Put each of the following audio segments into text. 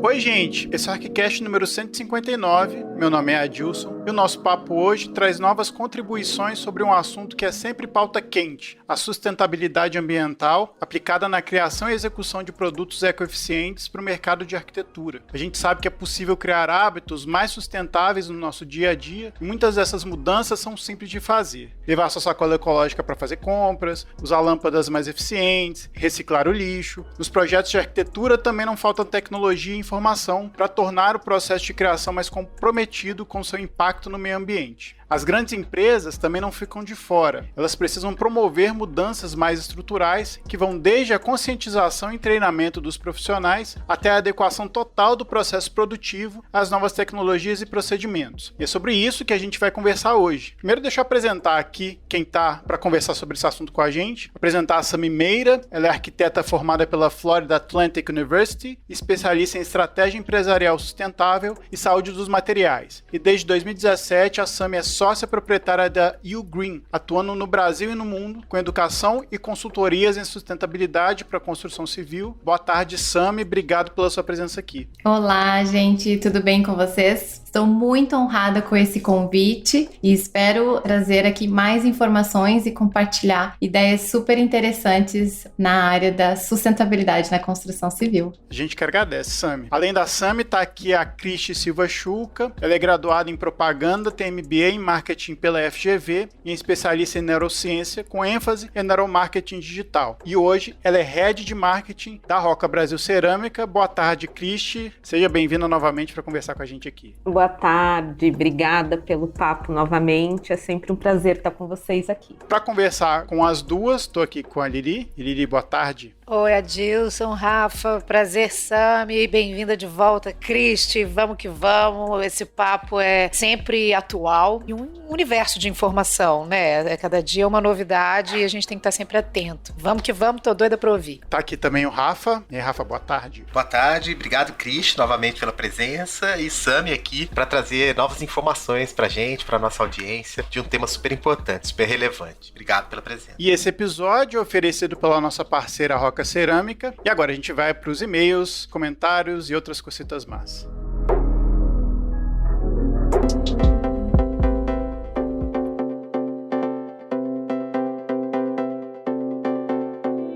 Oi, gente! Esse é o ArchiCast número 159. Meu nome é Adilson e o nosso papo hoje traz novas contribuições sobre um assunto que é sempre pauta quente: a sustentabilidade ambiental aplicada na criação e execução de produtos ecoeficientes para o mercado de arquitetura. A gente sabe que é possível criar hábitos mais sustentáveis no nosso dia a dia e muitas dessas mudanças são simples de fazer. Levar sua sacola ecológica para fazer compras, usar lâmpadas mais eficientes, reciclar o lixo. Nos projetos de arquitetura também não falta tecnologia e informação para tornar o processo de criação mais comprometido com seu impacto no meio ambiente. As grandes empresas também não ficam de fora. Elas precisam promover mudanças mais estruturais que vão desde a conscientização e treinamento dos profissionais até a adequação total do processo produtivo às novas tecnologias e procedimentos. E é sobre isso que a gente vai conversar hoje. Primeiro, deixa eu apresentar aqui quem está para conversar sobre esse assunto com a gente. Apresentar a Sami Meira. Ela é arquiteta formada pela Florida Atlantic University, especialista em estratégia empresarial sustentável e saúde dos materiais. E desde 2017, a Sami é sócia proprietária da U-Green, atuando no Brasil e no mundo com educação e consultorias em sustentabilidade para a construção civil. Boa tarde, Sami. Obrigado pela sua presença aqui. Olá, gente. Tudo bem com vocês? Estou muito honrada com esse convite e espero trazer aqui mais informações e compartilhar ideias super interessantes na área da sustentabilidade na construção civil. A gente que agradece, Sami. Além da Sami, está aqui a Cristi Silva Chuca. Ela é graduada em propaganda, tem MBA em marketing pela FGV e é especialista em neurociência com ênfase em neuromarketing digital. E hoje ela é head de marketing da Roca Brasil Cerâmica. Boa tarde, Cristi. Seja bem-vinda novamente para conversar com a gente aqui. Boa tarde, obrigada pelo papo novamente, é sempre um prazer estar com vocês aqui. Para conversar com as duas, estou aqui com a Lili. Lili, boa tarde. Oi, Adilson, Rafa, prazer, Sami, bem-vinda de volta, Cristi, vamos que vamos, esse papo é sempre atual e um universo de informação, né? Cada dia é uma novidade e a gente tem que estar sempre atento. Vamos que vamos, tô doida para ouvir. Tá aqui também o Rafa. E aí, Rafa, boa tarde. Boa tarde, obrigado, Cristi, novamente pela presença, e Sami aqui para trazer novas informações pra gente, pra nossa audiência, de um tema super importante, super relevante. Obrigado pela presença. E esse episódio é oferecido pela nossa parceira Roca Cerâmica. E agora a gente vai para os e-mails, comentários e outras cositas más.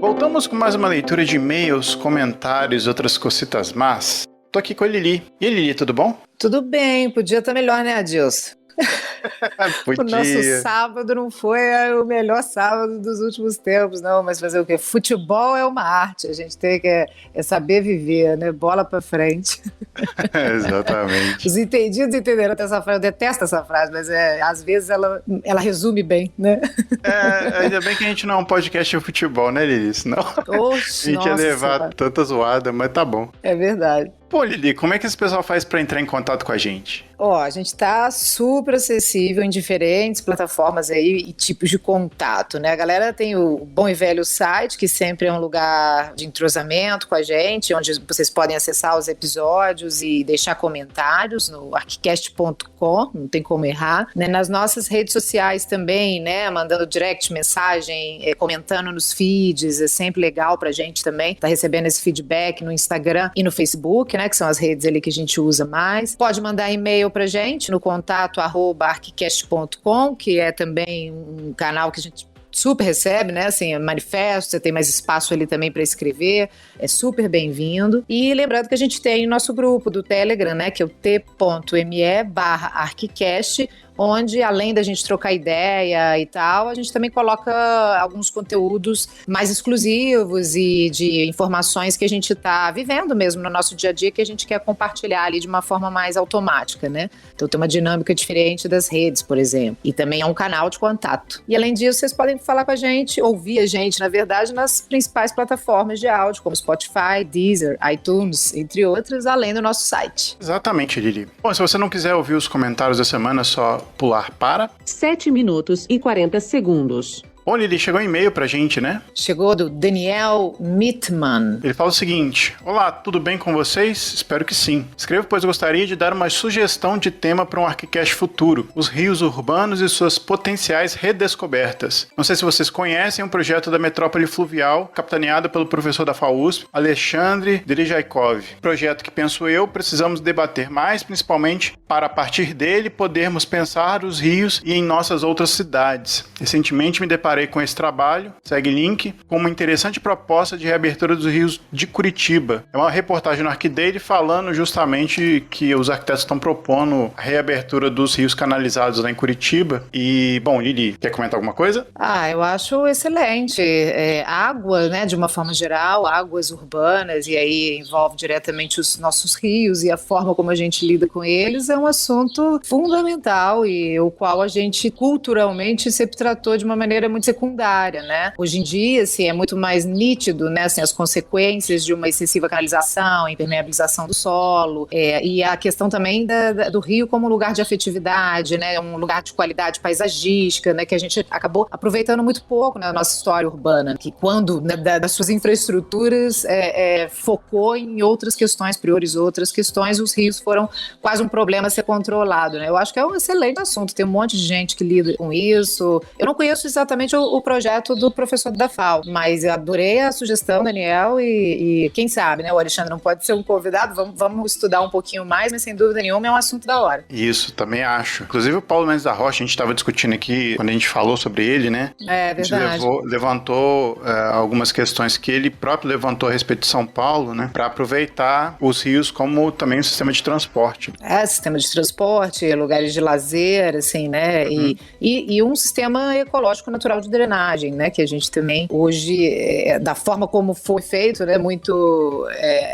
Voltamos com mais uma leitura de e-mails, comentários e outras cositas más. Tô aqui com a Lili. E aí, Lili, tudo bom? Tudo bem, podia estar melhor, né, Adilson? Podia. O nosso sábado não foi o melhor sábado dos últimos tempos, não, mas fazer o quê? Futebol é uma arte, a gente tem que saber viver, né? Bola pra frente. Exatamente. Os entendidos entenderam essa frase, eu detesto essa frase, mas às vezes ela resume bem, né? Ainda bem que a gente não é um podcast de futebol, né, Lili? Senão Oxe, a gente ia levar tanta zoada, mas tá bom. É verdade. Pô, Lili, como é que esse pessoal faz pra entrar em contato com a gente? A gente tá super acessível em diferentes plataformas aí e tipos de contato, né? A galera tem o bom e velho site, que sempre é um lugar de entrosamento com a gente, onde vocês podem acessar os episódios e deixar comentários no archicast.com, não tem como errar, né? Nas nossas redes sociais também, né? Mandando direct mensagem, comentando nos feeds, é sempre legal pra gente também tá recebendo esse feedback no Instagram e no Facebook, né? Que são as redes ali que a gente usa mais. Pode mandar e-mail pra gente no contato @archicast.com, que é também um canal que a gente super recebe, né, assim, manifesto, você tem mais espaço ali também para escrever, é super bem-vindo. E lembrando que a gente tem o nosso grupo do Telegram, né, que é o t.me/archicast, onde, além da gente trocar ideia e tal, a gente também coloca alguns conteúdos mais exclusivos e de informações que a gente está vivendo mesmo no nosso dia a dia, que a gente quer compartilhar ali de uma forma mais automática, né? Então tem uma dinâmica diferente das redes, por exemplo. E também é um canal de contato. E além disso, vocês podem falar com a gente, ouvir a gente, na verdade, nas principais plataformas de áudio, como Spotify, Deezer, iTunes, entre outras, além do nosso site. Exatamente, Lili. Bom, se você não quiser ouvir os comentários da semana, é só pular para 7 minutos e 40 segundos. Bom, Lili, chegou um e-mail pra gente, né? Chegou do Daniel Mittman. Ele fala o seguinte: olá, tudo bem com vocês? Espero que sim. Escrevo pois gostaria de dar uma sugestão de tema para um ArchiCast futuro: os rios urbanos e suas potenciais redescobertas. Não sei se vocês conhecem um projeto da Metrópole Fluvial, capitaneado pelo professor da FAUSP, Alexandre Derijaikov. Projeto que, penso eu, precisamos debater mais, principalmente para, a partir dele, podermos pensar os rios e em nossas outras cidades. Recentemente me deparei com esse trabalho, segue link, com uma interessante proposta de reabertura dos rios de Curitiba. É uma reportagem no ArchiDaily falando justamente que os arquitetos estão propondo a reabertura dos rios canalizados lá em Curitiba. E, bom, Lili, quer comentar alguma coisa? Eu acho excelente. Água, né, de uma forma geral, águas urbanas, e aí envolve diretamente os nossos rios e a forma como a gente lida com eles, é um assunto fundamental e o qual a gente culturalmente sempre tratou de uma maneira muito secundária, né? Hoje em dia, assim, é muito mais nítido, né, assim, as consequências de uma excessiva canalização, impermeabilização do solo, e a questão também do rio como lugar de afetividade, né, um lugar de qualidade paisagística, né, que a gente acabou aproveitando muito pouco na nossa história urbana, que quando, né, das suas infraestruturas focou em outras questões, priorizou outras questões, os rios foram quase um problema a ser controlado, né? Eu acho que é um excelente assunto, tem um monte de gente que lida com isso. Eu não conheço exatamente o projeto do professor da FAO, mas eu adorei a sugestão, Daniel, e quem sabe, né, o Alexandre não pode ser um convidado, vamos estudar um pouquinho mais, mas sem dúvida nenhuma é um assunto da hora. Isso, também acho. Inclusive o Paulo Mendes da Rocha, a gente estava discutindo aqui, quando a gente falou sobre ele, né? É verdade. Levantou algumas questões que ele próprio levantou a respeito de São Paulo, né? Para aproveitar os rios como também um sistema de transporte. Sistema de transporte, lugares de lazer, assim, né? Uhum. E um sistema ecológico natural de drenagem, né? Que a gente também, hoje, da forma como foi feito, né? Muito...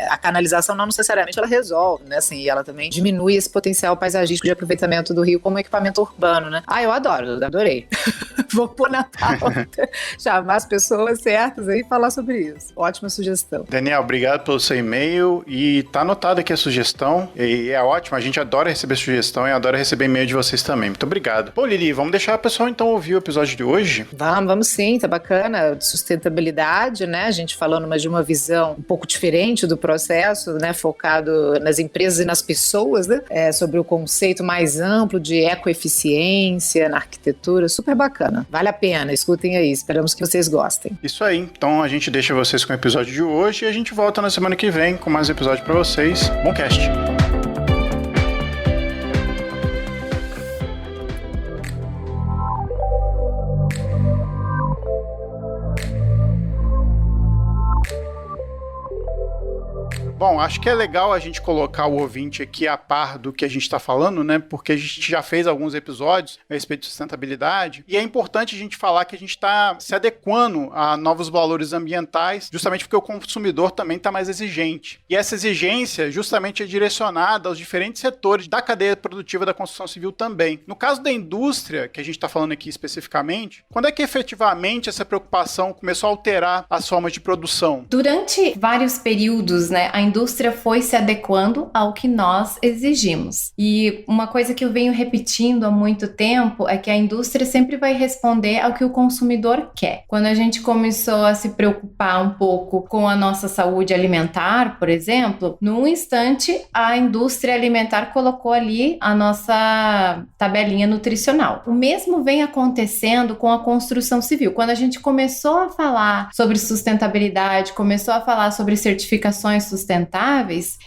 a canalização não necessariamente ela resolve, né? Assim, e ela também diminui esse potencial paisagístico de aproveitamento do rio como equipamento urbano, né? Eu adorei. Vou pôr na pauta, chamar as pessoas certas aí e falar sobre isso. Ótima sugestão. Daniel, obrigado pelo seu e-mail e tá anotado aqui a sugestão e é ótimo, a gente adora receber sugestão e adora receber e-mail de vocês também. Muito obrigado. Bom, Lili, vamos deixar o pessoal então ouvir o episódio de hoje? Vamos sim, tá bacana. De sustentabilidade, né? A gente falando de uma visão um pouco diferente do processo, né? Focado nas empresas e nas pessoas, né? Sobre o conceito mais amplo de ecoeficiência na arquitetura. Super bacana. Vale a pena, escutem aí. Esperamos que vocês gostem. Isso aí. Então a gente deixa vocês com o episódio de hoje e a gente volta na semana que vem com mais episódio pra vocês. Bom cast! Bom, acho que é legal a gente colocar o ouvinte aqui a par do que a gente está falando, né? Porque a gente já fez alguns episódios a respeito de sustentabilidade e é importante a gente falar que a gente está se adequando a novos valores ambientais, justamente porque o consumidor também está mais exigente. E essa exigência justamente é direcionada aos diferentes setores da cadeia produtiva da construção civil também. No caso da indústria, que a gente está falando aqui especificamente, quando é que efetivamente essa preocupação começou a alterar as formas de produção? Durante vários períodos, né, a indústria foi se adequando ao que nós exigimos. E uma coisa que eu venho repetindo há muito tempo é que a indústria sempre vai responder ao que o consumidor quer. Quando a gente começou a se preocupar um pouco com a nossa saúde alimentar, por exemplo, num instante a indústria alimentar colocou ali a nossa tabelinha nutricional. O mesmo vem acontecendo com a construção civil. Quando a gente começou a falar sobre sustentabilidade, começou a falar sobre certificações sustentáveis,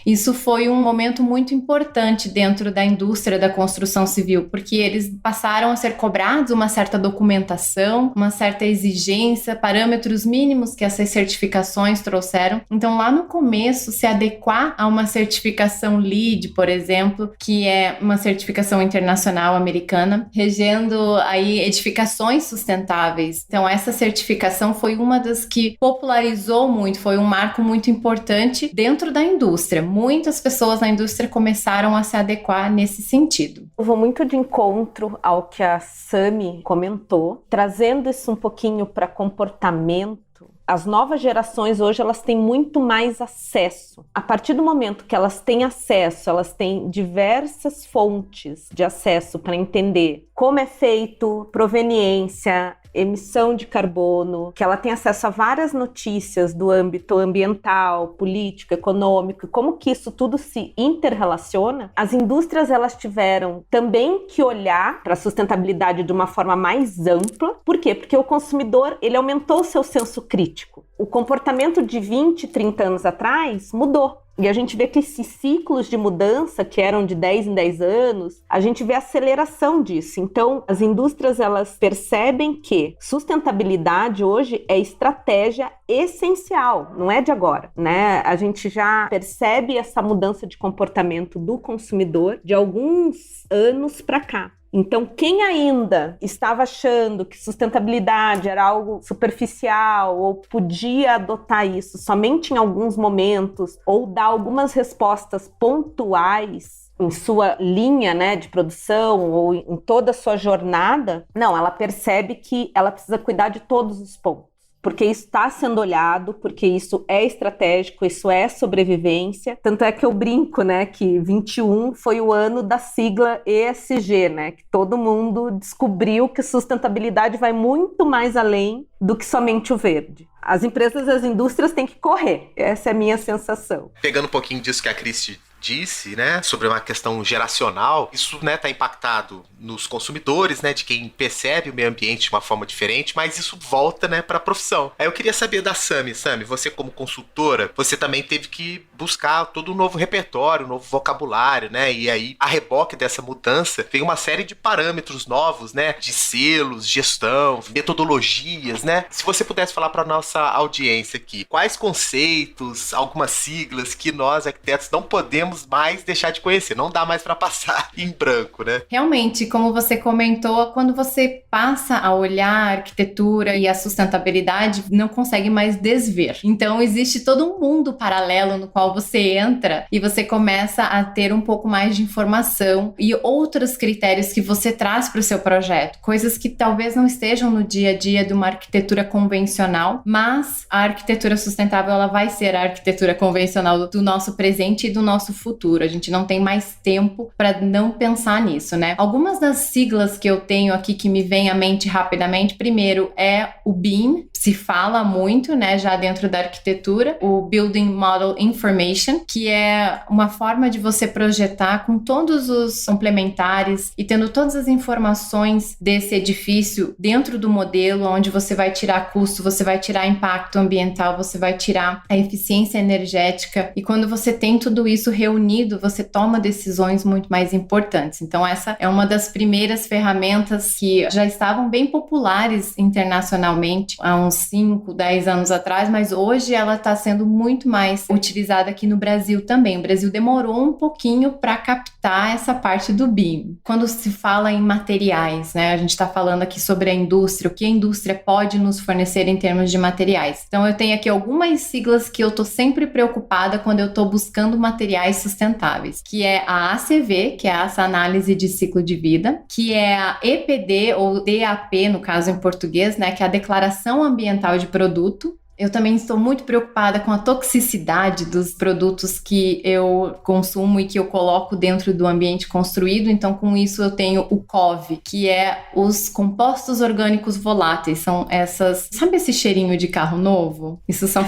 isso foi um momento muito importante dentro da indústria da construção civil, porque eles passaram a ser cobrados uma certa documentação, uma certa exigência, parâmetros mínimos que essas certificações trouxeram. Então, lá no começo, se adequar a uma certificação LEED, por exemplo, que é uma certificação internacional americana, regendo aí edificações sustentáveis. Então, essa certificação foi uma das que popularizou muito, foi um marco muito importante dentro da indústria. Muitas pessoas na indústria começaram a se adequar nesse sentido. Eu vou muito de encontro ao que a Sami comentou, trazendo isso um pouquinho para comportamento. As novas gerações hoje, elas têm muito mais acesso. A partir do momento que elas têm acesso, elas têm diversas fontes de acesso para entender como é feito, proveniência, emissão de carbono, que ela tem acesso a várias notícias do âmbito ambiental, político, econômico, como que isso tudo se interrelaciona. As indústrias, elas tiveram também que olhar para a sustentabilidade de uma forma mais ampla. Por quê? Porque o consumidor, ele aumentou o seu senso crítico. O comportamento de 20, 30 anos atrás mudou. E a gente vê que esses ciclos de mudança, que eram de 10 em 10 anos, a gente vê a aceleração disso. Então, as indústrias, elas percebem que sustentabilidade hoje é estratégia essencial, não é de agora, né? A gente já percebe essa mudança de comportamento do consumidor de alguns anos para cá. Então, quem ainda estava achando que sustentabilidade era algo superficial ou podia adotar isso somente em alguns momentos ou dar algumas respostas pontuais em sua linha, né, de produção ou em toda a sua jornada, não, ela percebe que ela precisa cuidar de todos os pontos. Porque isso está sendo olhado, porque isso é estratégico, isso é sobrevivência. Tanto é que eu brinco, né, que 21 foi o ano da sigla ESG, né, que todo mundo descobriu que sustentabilidade vai muito mais além do que somente o verde. As empresas e as indústrias têm que correr, essa é a minha sensação. Pegando um pouquinho disso que a Cristi disse, né, sobre uma questão geracional, isso, né, tá impactado nos consumidores, né, de quem percebe o meio ambiente de uma forma diferente, mas isso volta, né, para a profissão. Aí eu queria saber da Sami, você como consultora, você também teve que buscar todo um novo repertório, um novo vocabulário, né, e aí a reboque dessa mudança vem uma série de parâmetros novos, né, de selos, gestão, metodologias, né. Se você pudesse falar para nossa audiência aqui, quais conceitos, algumas siglas que nós arquitetos não podemos mais deixar de conhecer, não dá mais para passar em branco, né? Realmente, como você comentou, quando você passa a olhar a arquitetura e a sustentabilidade, não consegue mais desver. Então, existe todo um mundo paralelo no qual você entra e você começa a ter um pouco mais de informação e outros critérios que você traz para o seu projeto, coisas que talvez não estejam no dia a dia de uma arquitetura convencional, mas a arquitetura sustentável, ela vai ser a arquitetura convencional do nosso presente e do nosso futuro. A gente não tem mais tempo para não pensar nisso, né? Algumas das siglas que eu tenho aqui que me vêm à mente rapidamente, primeiro é o BIM, se fala muito, né, já dentro da arquitetura, o Building Model Information, que é uma forma de você projetar com todos os complementares e tendo todas as informações desse edifício dentro do modelo, onde você vai tirar custo, você vai tirar impacto ambiental, você vai tirar a eficiência energética, e quando você tem tudo isso reunido, você toma decisões muito mais importantes. Então essa é uma das primeiras ferramentas que já estavam bem populares internacionalmente há uns 5, 10 anos atrás, mas hoje ela está sendo muito mais utilizada aqui no Brasil também. O Brasil demorou um pouquinho para captar essa parte do BIM. Quando se fala em materiais, né, a gente está falando aqui sobre a indústria, o que a indústria pode nos fornecer em termos de materiais. Então eu tenho aqui algumas siglas que eu estou sempre preocupada quando eu estou buscando materiais sustentáveis, que é a ACV, que é essa análise de ciclo de vida, que é a EPD ou DAP, no caso em português, né, que é a Declaração Ambiental de Produto. Eu também estou muito preocupada com a toxicidade dos produtos que eu consumo e que eu coloco dentro do ambiente construído. Então, com isso, eu tenho o COV, que é os compostos orgânicos voláteis. São essas... Sabe esse cheirinho de carro novo? Isso são...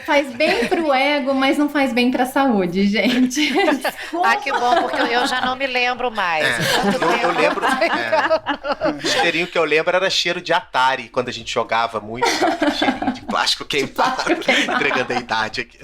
faz bem pro ego, mas não faz bem pra saúde, gente. Ah, que bom, porque eu já não me lembro mais. Eu lembro... O cheirinho que eu lembro era cheiro de Atari, quando a gente jogava muito, sabe? Cheirinho de plástico queimado. Entregando a idade aqui.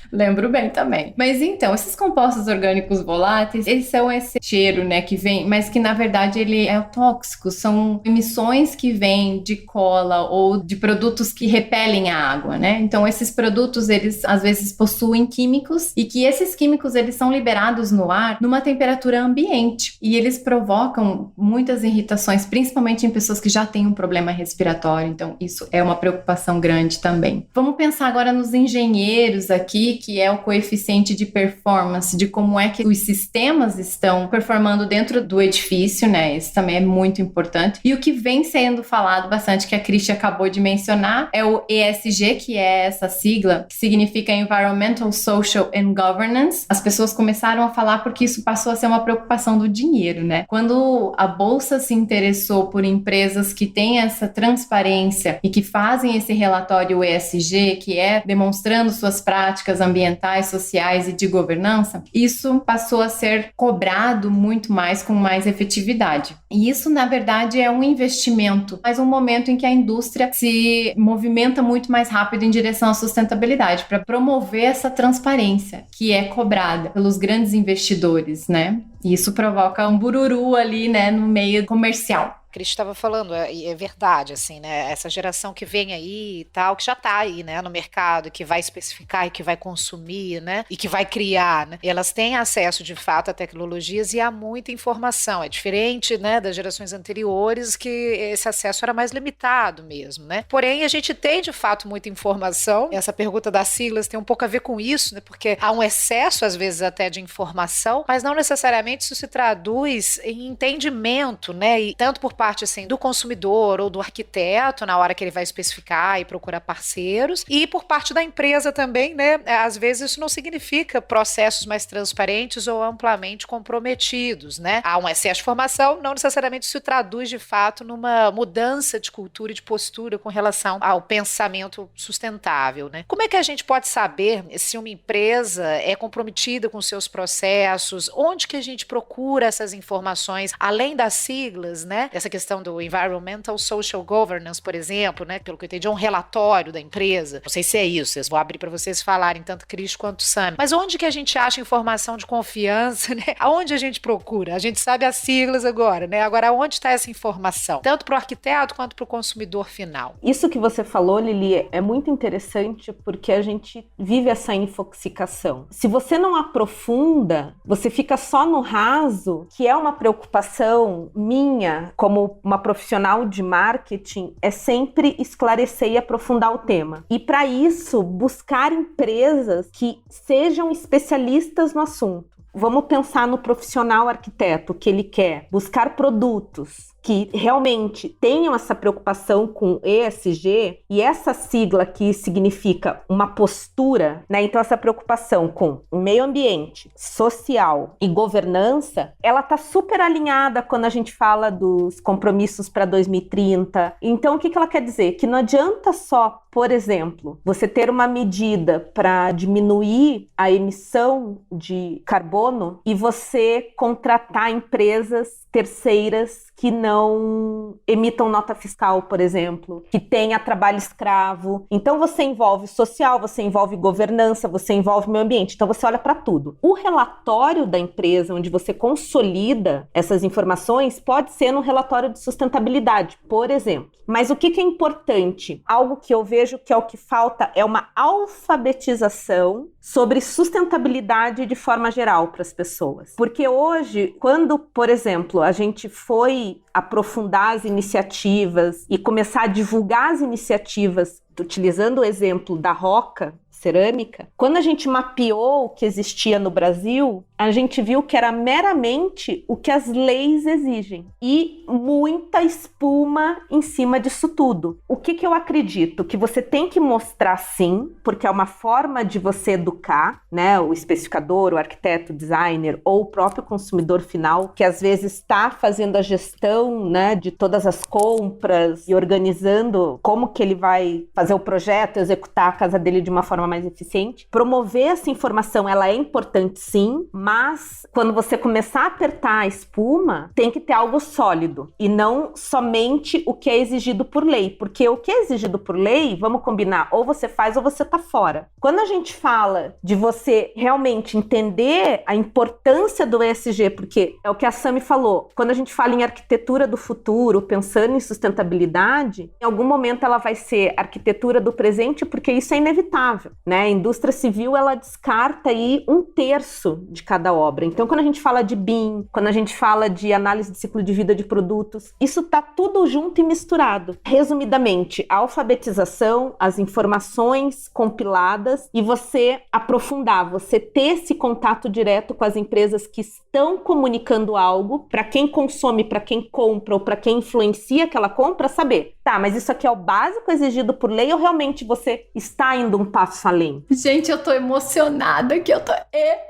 Lembro bem também. Mas então, esses compostos orgânicos voláteis, eles são esse cheiro, né, que vem, mas que na verdade ele é tóxico, são emissões que vêm de cola ou de produtos que repelem a água, né? Então esses produtos, eles às vezes possuem químicos e que esses químicos, eles são liberados no ar numa temperatura ambiente e eles provocam muitas irritações, principalmente em pessoas que já têm um problema respiratório. Então isso é uma preocupação grande também. Vamos pensar agora nos engenheiros aqui, que é o coeficiente de performance, de como é que os sistemas estão performando dentro do edifício, né? Isso também é muito importante. E o que vem sendo falado bastante, que a Cristi acabou de mencionar, é o ESG, que é essa sigla, que significa Environmental, Social and Governance. As pessoas começaram a falar porque isso passou a ser uma preocupação do dinheiro, né? Quando a Bolsa se interessou por empresas que têm essa transparência e que fazem esse relatório ESG, que é demonstrando suas práticas ambientais, sociais e de governança, isso passou a ser cobrado muito mais, com mais efetividade. E isso, na verdade, é um investimento, mas um momento em que a indústria se movimenta muito mais rápido em direção à sustentabilidade, para promover essa transparência que é cobrada pelos grandes investidores, né? E isso provoca um bururu ali, né, no meio comercial. A Cris estava falando, é verdade, assim, né? Essa geração que vem aí e tal, que já está aí, né, no mercado, que vai especificar e que vai consumir, né, e que vai criar, né? E elas têm acesso, de fato, a tecnologias e a muita informação. É diferente, né, das gerações anteriores, que esse acesso era mais limitado mesmo, né? Porém, a gente tem, de fato, muita informação. Essa pergunta das siglas tem um pouco a ver com isso, né? Porque há um excesso, às vezes, até de informação, mas não necessariamente isso se traduz em entendimento, né? E tanto por parte assim, do consumidor ou do arquiteto na hora que ele vai especificar e procurar parceiros, e por parte da empresa também, né? Às vezes isso não significa processos mais transparentes ou amplamente comprometidos, né? Há um excesso de informação, não necessariamente isso se traduz de fato numa mudança de cultura e de postura com relação ao pensamento sustentável, né? Como é que a gente pode saber se uma empresa é comprometida com seus processos? Onde que a gente procura essas informações, além das siglas, né? Essa questão do Environmental Social Governance, por exemplo, né? Pelo que eu entendi, é um relatório da empresa. Não sei se é isso, vou abrir para vocês falarem, tanto Cris quanto Sam. Mas onde que a gente acha informação de confiança, né? Aonde a gente procura? A gente sabe as siglas agora, né? Agora, onde está essa informação? Tanto para o arquiteto quanto para o consumidor final. Isso que você falou, Lili, é muito interessante porque a gente vive essa infoxicação. Se você não aprofunda, você fica só no raso, que é uma preocupação minha como uma profissional de marketing, é sempre esclarecer e aprofundar o tema. E para isso, buscar empresas que sejam especialistas no assunto. Vamos pensar no profissional arquiteto, que ele quer buscar produtos que realmente tenham essa preocupação com ESG, e essa sigla que significa uma postura, né? Então essa preocupação com o meio ambiente, social e governança, ela tá super alinhada quando a gente fala dos compromissos para 2030. Então o que ela quer dizer? Que não adianta só, por exemplo, você ter uma medida para diminuir a emissão de carbono e você contratar empresas terceiras que não emitam nota fiscal, por exemplo, que tenha trabalho escravo. Então você envolve social, você envolve governança, você envolve meio ambiente. Então você olha para tudo. O relatório da empresa, onde você consolida essas informações, pode ser no relatório de sustentabilidade, por exemplo. Mas o que é importante? Algo que eu vejo que é o que falta é uma alfabetização sobre sustentabilidade de forma geral para as pessoas. Porque hoje, quando, por exemplo, a gente foi aprofundar as iniciativas e começar a divulgar as iniciativas, utilizando o exemplo da Roca Cerâmica, quando a gente mapeou o que existia no Brasil, a gente viu que era meramente o que as leis exigem e muita espuma em cima disso tudo. O que eu acredito? Que você tem que mostrar sim, porque é uma forma de você educar, né, o especificador, o arquiteto, o designer ou o próprio consumidor final, que às vezes está fazendo a gestão, né, de todas as compras e organizando como que ele vai fazer o projeto, executar a casa dele de uma forma mais eficiente. Promover essa informação, ela é importante sim, mas quando você começar a apertar a espuma, tem que ter algo sólido e não somente o que é exigido por lei, porque o que é exigido por lei, vamos combinar, ou você faz ou você tá fora. Quando a gente fala de você realmente entender a importância do ESG, porque é o que a Sami falou, quando a gente fala em arquitetura do futuro, pensando em sustentabilidade, em algum momento ela vai ser arquitetura do presente, porque isso é inevitável. né? A indústria civil, ela descarta aí 1/3 de cada obra. Então, quando a gente fala de BIM, quando a gente fala de análise de ciclo de vida de produtos, isso tá tudo junto e misturado. Resumidamente, a alfabetização, as informações compiladas e você aprofundar, você ter esse contato direto com as empresas que estão comunicando algo para quem consome, para quem compra ou para quem influencia aquela compra, saber, tá, mas isso aqui é o básico exigido por lei ou realmente você está indo um passo além? Gente, eu tô emocionada aqui, eu tô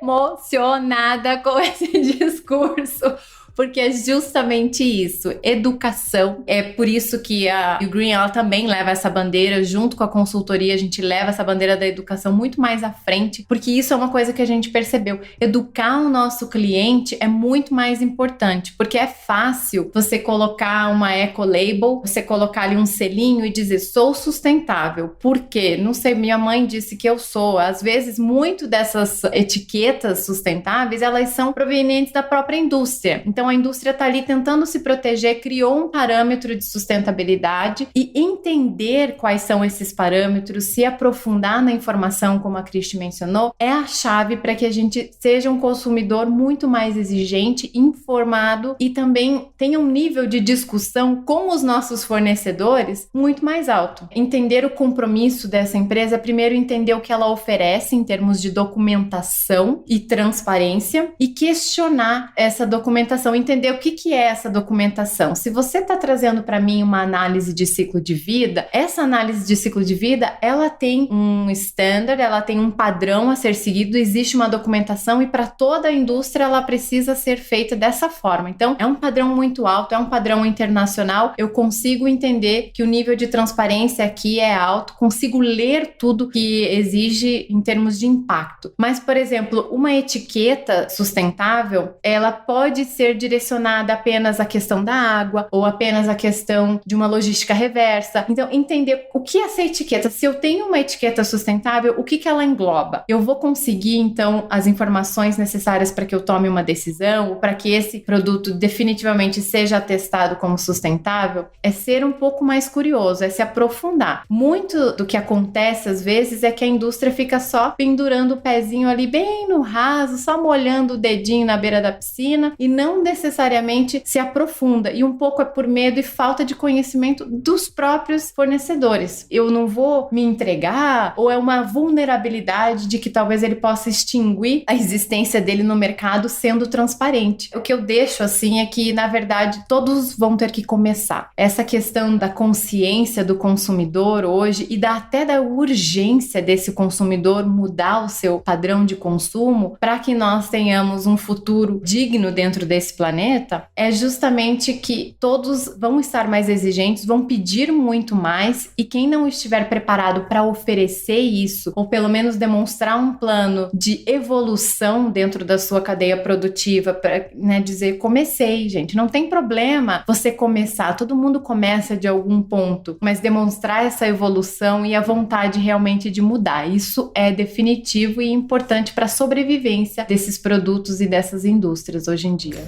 emocionada com esse discurso. Porque é justamente isso, educação. É por isso que a Green, ela também leva essa bandeira, junto com a consultoria, a gente leva essa bandeira da educação muito mais à frente, porque isso é uma coisa que a gente percebeu. Educar o nosso cliente é muito mais importante, porque é fácil você colocar uma eco-label, você colocar ali um selinho e dizer, sou sustentável. Por quê? Não sei, minha mãe disse que eu sou. Às vezes, muito dessas etiquetas sustentáveis, elas são provenientes da própria indústria. Então, a indústria está ali tentando se proteger, criou um parâmetro de sustentabilidade e entender quais são esses parâmetros, se aprofundar na informação, como a Cristi mencionou, é a chave para que a gente seja um consumidor muito mais exigente, informado e também tenha um nível de discussão com os nossos fornecedores muito mais alto. Entender o compromisso dessa empresa, primeiro entender o que ela oferece em termos de documentação e transparência e questionar essa documentação, entender o que é essa documentação. Se você está trazendo para mim uma análise de ciclo de vida, essa análise de ciclo de vida, ela tem um standard, ela tem um padrão a ser seguido, existe uma documentação e para toda a indústria ela precisa ser feita dessa forma. Então, é um padrão muito alto, é um padrão internacional, eu consigo entender que o nível de transparência aqui é alto, consigo ler tudo que exige em termos de impacto. Mas, por exemplo, uma etiqueta sustentável, ela pode ser direcionada apenas à questão da água ou apenas à questão de uma logística reversa. Então, entender o que é essa etiqueta. Se eu tenho uma etiqueta sustentável, o que ela engloba? Eu vou conseguir, então, as informações necessárias para que eu tome uma decisão ou para que esse produto definitivamente seja atestado como sustentável? É ser um pouco mais curioso, é se aprofundar. Muito do que acontece, às vezes, é que a indústria fica só pendurando o pezinho ali bem no raso, só molhando o dedinho na beira da piscina e não necessariamente se aprofunda, e um pouco é por medo e falta de conhecimento dos próprios fornecedores. Eu não vou me entregar, ou é uma vulnerabilidade de que talvez ele possa extinguir a existência dele no mercado sendo transparente. O que eu deixo assim é que, na verdade, todos vão ter que começar. Essa questão da consciência do consumidor hoje e até da urgência desse consumidor mudar o seu padrão de consumo para que nós tenhamos um futuro digno dentro desse planeta, é justamente que todos vão estar mais exigentes, vão pedir muito mais, e quem não estiver preparado para oferecer isso, ou pelo menos demonstrar um plano de evolução dentro da sua cadeia produtiva, para, né, dizer, comecei, gente, não tem problema você começar, todo mundo começa de algum ponto, mas demonstrar essa evolução e a vontade realmente de mudar, isso é definitivo e importante para a sobrevivência desses produtos e dessas indústrias hoje em dia.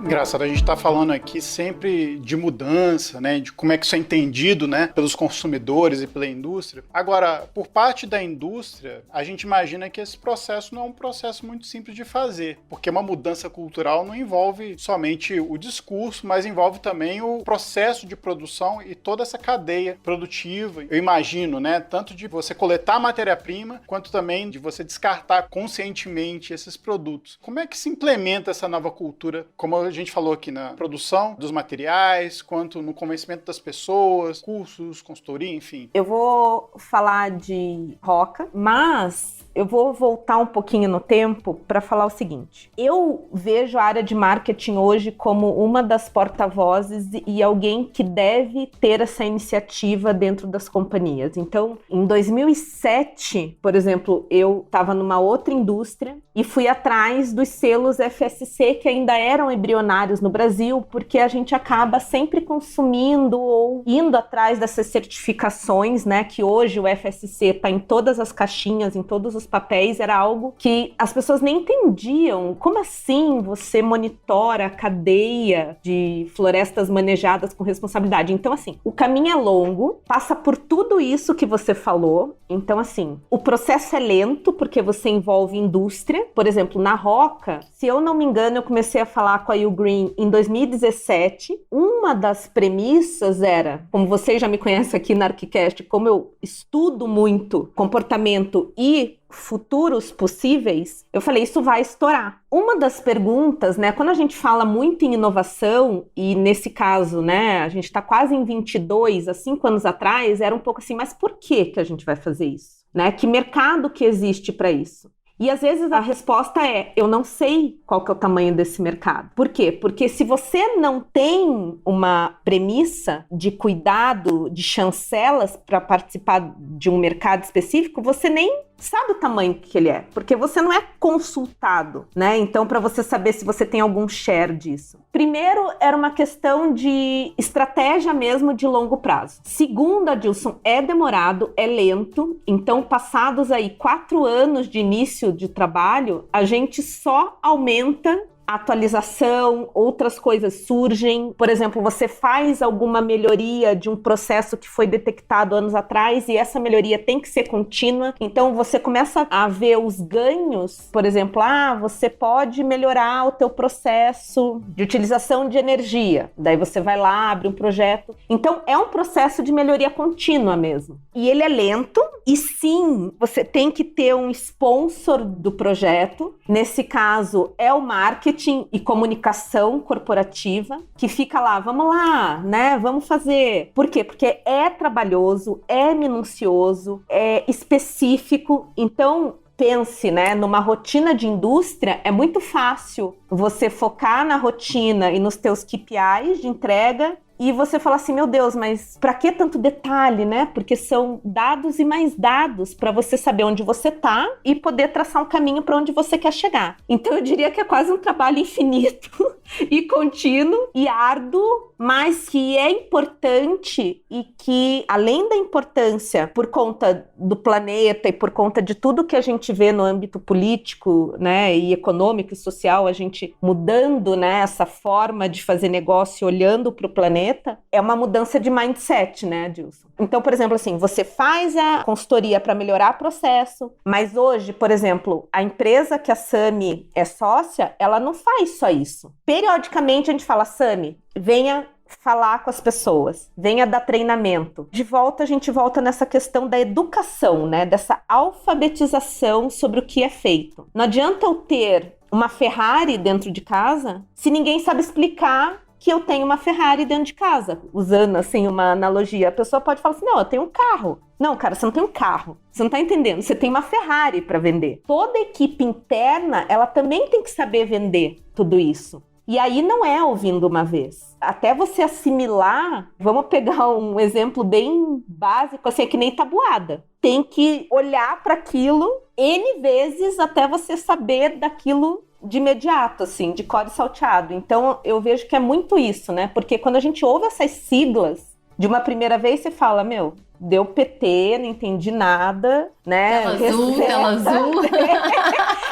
Engraçado, a gente está falando aqui sempre de mudança, né, de como é que isso é entendido, né, pelos consumidores e pela indústria. Agora, por parte da indústria, a gente imagina que esse processo não é um processo muito simples de fazer, porque uma mudança cultural não envolve somente o discurso, mas envolve também o processo de produção e toda essa cadeia produtiva. Eu imagino, né, tanto de você coletar matéria-prima, quanto também de você descartar conscientemente esses produtos. Como é que se implementa essa nova cultura, como a gente falou aqui, na produção dos materiais, quanto no convencimento das pessoas, cursos, consultoria, enfim? Eu vou falar de Roca, mas eu vou voltar um pouquinho no tempo para falar o seguinte. Eu vejo a área de marketing hoje como uma das porta-vozes e alguém que deve ter essa iniciativa dentro das companhias. Então, em 2007, por exemplo, eu estava numa outra indústria e fui atrás dos selos FSC que ainda eram embrionários no Brasil, porque a gente acaba sempre consumindo ou indo atrás dessas certificações, né? Que hoje o FSC está em todas as caixinhas, em todos os os papéis, era algo que as pessoas nem entendiam. Como assim você monitora a cadeia de florestas manejadas com responsabilidade? Então, assim, o caminho é longo, passa por tudo isso que você falou. Então, assim, o processo é lento, porque você envolve indústria. Por exemplo, na Roca, se eu não me engano, eu comecei a falar com a Ugreen em 2017. Uma das premissas era, como vocês já me conhecem aqui na ArchiCast, como eu estudo muito comportamento e futuros possíveis, eu falei, isso vai estourar. Uma das perguntas, né, quando a gente fala muito em inovação, e nesse caso, né, a gente está quase em 22, há 5 anos atrás, era um pouco assim, mas por que a gente vai fazer isso? Né? Que mercado que existe para isso? E às vezes a resposta é, eu não sei qual que é o tamanho desse mercado. Por quê? Porque se você não tem uma premissa de cuidado, de chancelas para participar de um mercado específico, você nem sabe o tamanho que ele é, porque você não é consultado, né? Então, para você saber se você tem algum share disso. Primeiro, era uma questão de estratégia mesmo de longo prazo. Segundo, Adilson, é demorado, é lento. Então, passados aí 4 anos de início de trabalho, a gente só aumenta atualização, outras coisas surgem. Por exemplo, você faz alguma melhoria de um processo que foi detectado anos atrás e essa melhoria tem que ser contínua. Então, você começa a ver os ganhos. Por exemplo, você pode melhorar o teu processo de utilização de energia. Daí você vai lá, abre um projeto. Então, é um processo de melhoria contínua mesmo. E ele é lento. E sim, você tem que ter um sponsor do projeto. Nesse caso, é o marketing e comunicação corporativa, que fica lá, vamos lá, né? Vamos fazer. Por quê? Porque é trabalhoso, é minucioso, é específico. Então, pense, né? Numa rotina de indústria, é muito fácil você focar na rotina e nos teus KPIs de entrega e você fala assim, meu Deus, mas para que tanto detalhe, né? Porque são dados e mais dados para você saber onde você tá e poder traçar um caminho para onde você quer chegar. Então eu diria que é quase um trabalho infinito e contínuo e árduo, mas que é importante e que, além da importância por conta do planeta e por conta de tudo que a gente vê no âmbito político, né, e econômico e social, a gente mudando, né, essa forma de fazer negócio olhando para o planeta, é uma mudança de mindset, né, Adilson? Então, por exemplo, assim, você faz a consultoria para melhorar o processo, mas hoje, por exemplo, a empresa que a Sami é sócia, ela não faz só isso. Periodicamente a gente fala, Sami, venha falar com as pessoas, venha dar treinamento. De volta, a gente volta nessa questão da educação, né? Dessa alfabetização sobre o que é feito. Não adianta eu ter uma Ferrari dentro de casa se ninguém sabe explicar que eu tenho uma Ferrari dentro de casa. Usando, assim, uma analogia, a pessoa pode falar assim, não, eu tenho um carro. Não, cara, você não tem um carro. Você não tá entendendo. Você tem uma Ferrari para vender. Toda equipe interna, ela também tem que saber vender tudo isso. E aí não é ouvindo uma vez. Até você assimilar, vamos pegar um exemplo bem básico, assim, é que nem tabuada. Tem que olhar para aquilo N vezes até você saber daquilo de imediato, assim, de cor e salteado. Então, eu vejo que é muito isso, né? Porque quando a gente ouve essas siglas, de uma primeira vez você fala, meu, deu PT, não entendi nada, né? Tela azul.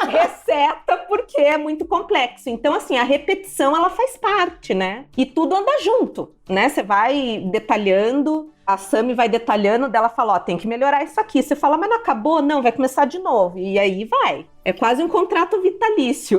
Receta, porque é muito complexo. Então, assim, a repetição, ela faz parte, né? E tudo anda junto, né? Você vai detalhando, a Sami vai detalhando, dela fala, ó, tem que melhorar isso aqui. Você fala, mas não acabou? Não, vai começar de novo. E aí vai. É quase um contrato vitalício,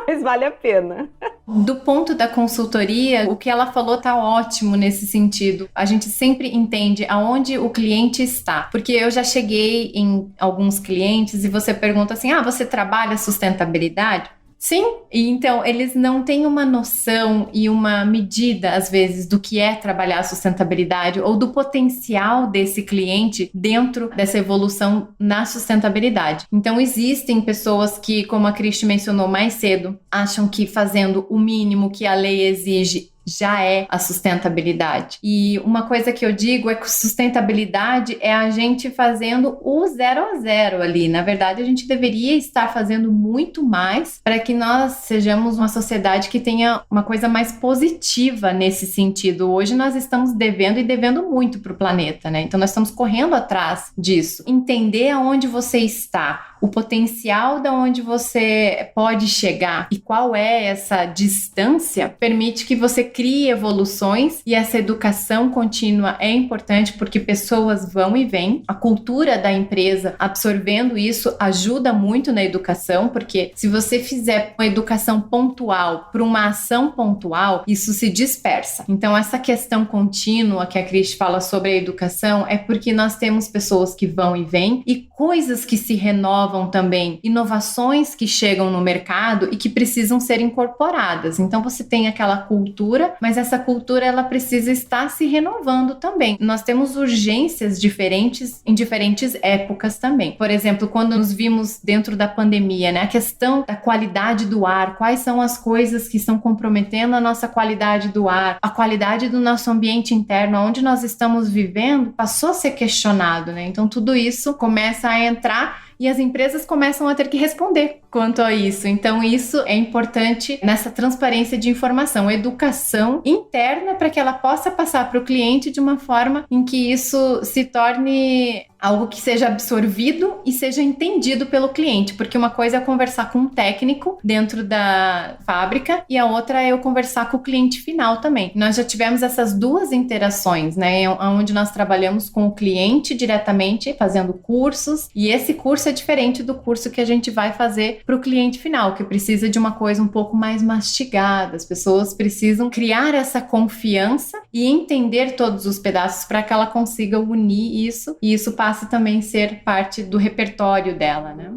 mas vale a pena. Do ponto da consultoria, o que ela falou tá ótimo nesse sentido. A gente sempre entende aonde o cliente está. Porque eu já cheguei em alguns clientes e você pergunta assim, você trabalha sustentabilidade? Sim, e então eles não têm uma noção e uma medida, às vezes, do que é trabalhar a sustentabilidade ou do potencial desse cliente dentro dessa evolução na sustentabilidade. Então existem pessoas que, como a Cristi mencionou mais cedo, acham que fazendo o mínimo que a lei exige já é a sustentabilidade. E uma coisa que eu digo é que sustentabilidade é a gente fazendo o 0 a 0 ali. Na verdade, a gente deveria estar fazendo muito mais para que nós sejamos uma sociedade que tenha uma coisa mais positiva nesse sentido. Hoje nós estamos devendo e devendo muito para o planeta, né? Então nós estamos correndo atrás disso. Entender aonde você está, o potencial de onde você pode chegar e qual é essa distância, permite que você crie evoluções, e essa educação contínua é importante porque pessoas vão e vêm. A cultura da empresa absorvendo isso ajuda muito na educação, porque se você fizer uma educação pontual para uma ação pontual, isso se dispersa. Então essa questão contínua que a Cris fala sobre a educação é porque nós temos pessoas que vão e vêm e coisas que se renovam também, inovações que chegam no mercado e que precisam ser incorporadas. Então você tem aquela cultura, mas essa cultura ela precisa estar se renovando também. Nós temos urgências diferentes em diferentes épocas também. Por exemplo, quando nos vimos dentro da pandemia, né, a questão da qualidade do ar, quais são as coisas que estão comprometendo a nossa qualidade do ar, a qualidade do nosso ambiente interno, onde nós estamos vivendo, passou a ser questionado, né? Então tudo isso começa a entrar e as empresas começam a ter que responder quanto a isso. Então isso é importante nessa transparência de informação, educação interna para que ela possa passar para o cliente de uma forma em que isso se torne algo que seja absorvido e seja entendido pelo cliente, porque uma coisa é conversar com um técnico dentro da fábrica e a outra é eu conversar com o cliente final também. Nós já tivemos essas duas interações, né, onde nós trabalhamos com o cliente diretamente, fazendo cursos, e esse curso é diferente do curso que a gente vai fazer para o cliente final, que precisa de uma coisa um pouco mais mastigada. As pessoas precisam criar essa confiança e entender todos os pedaços para que ela consiga unir isso, e isso passa também a ser parte do repertório dela, né?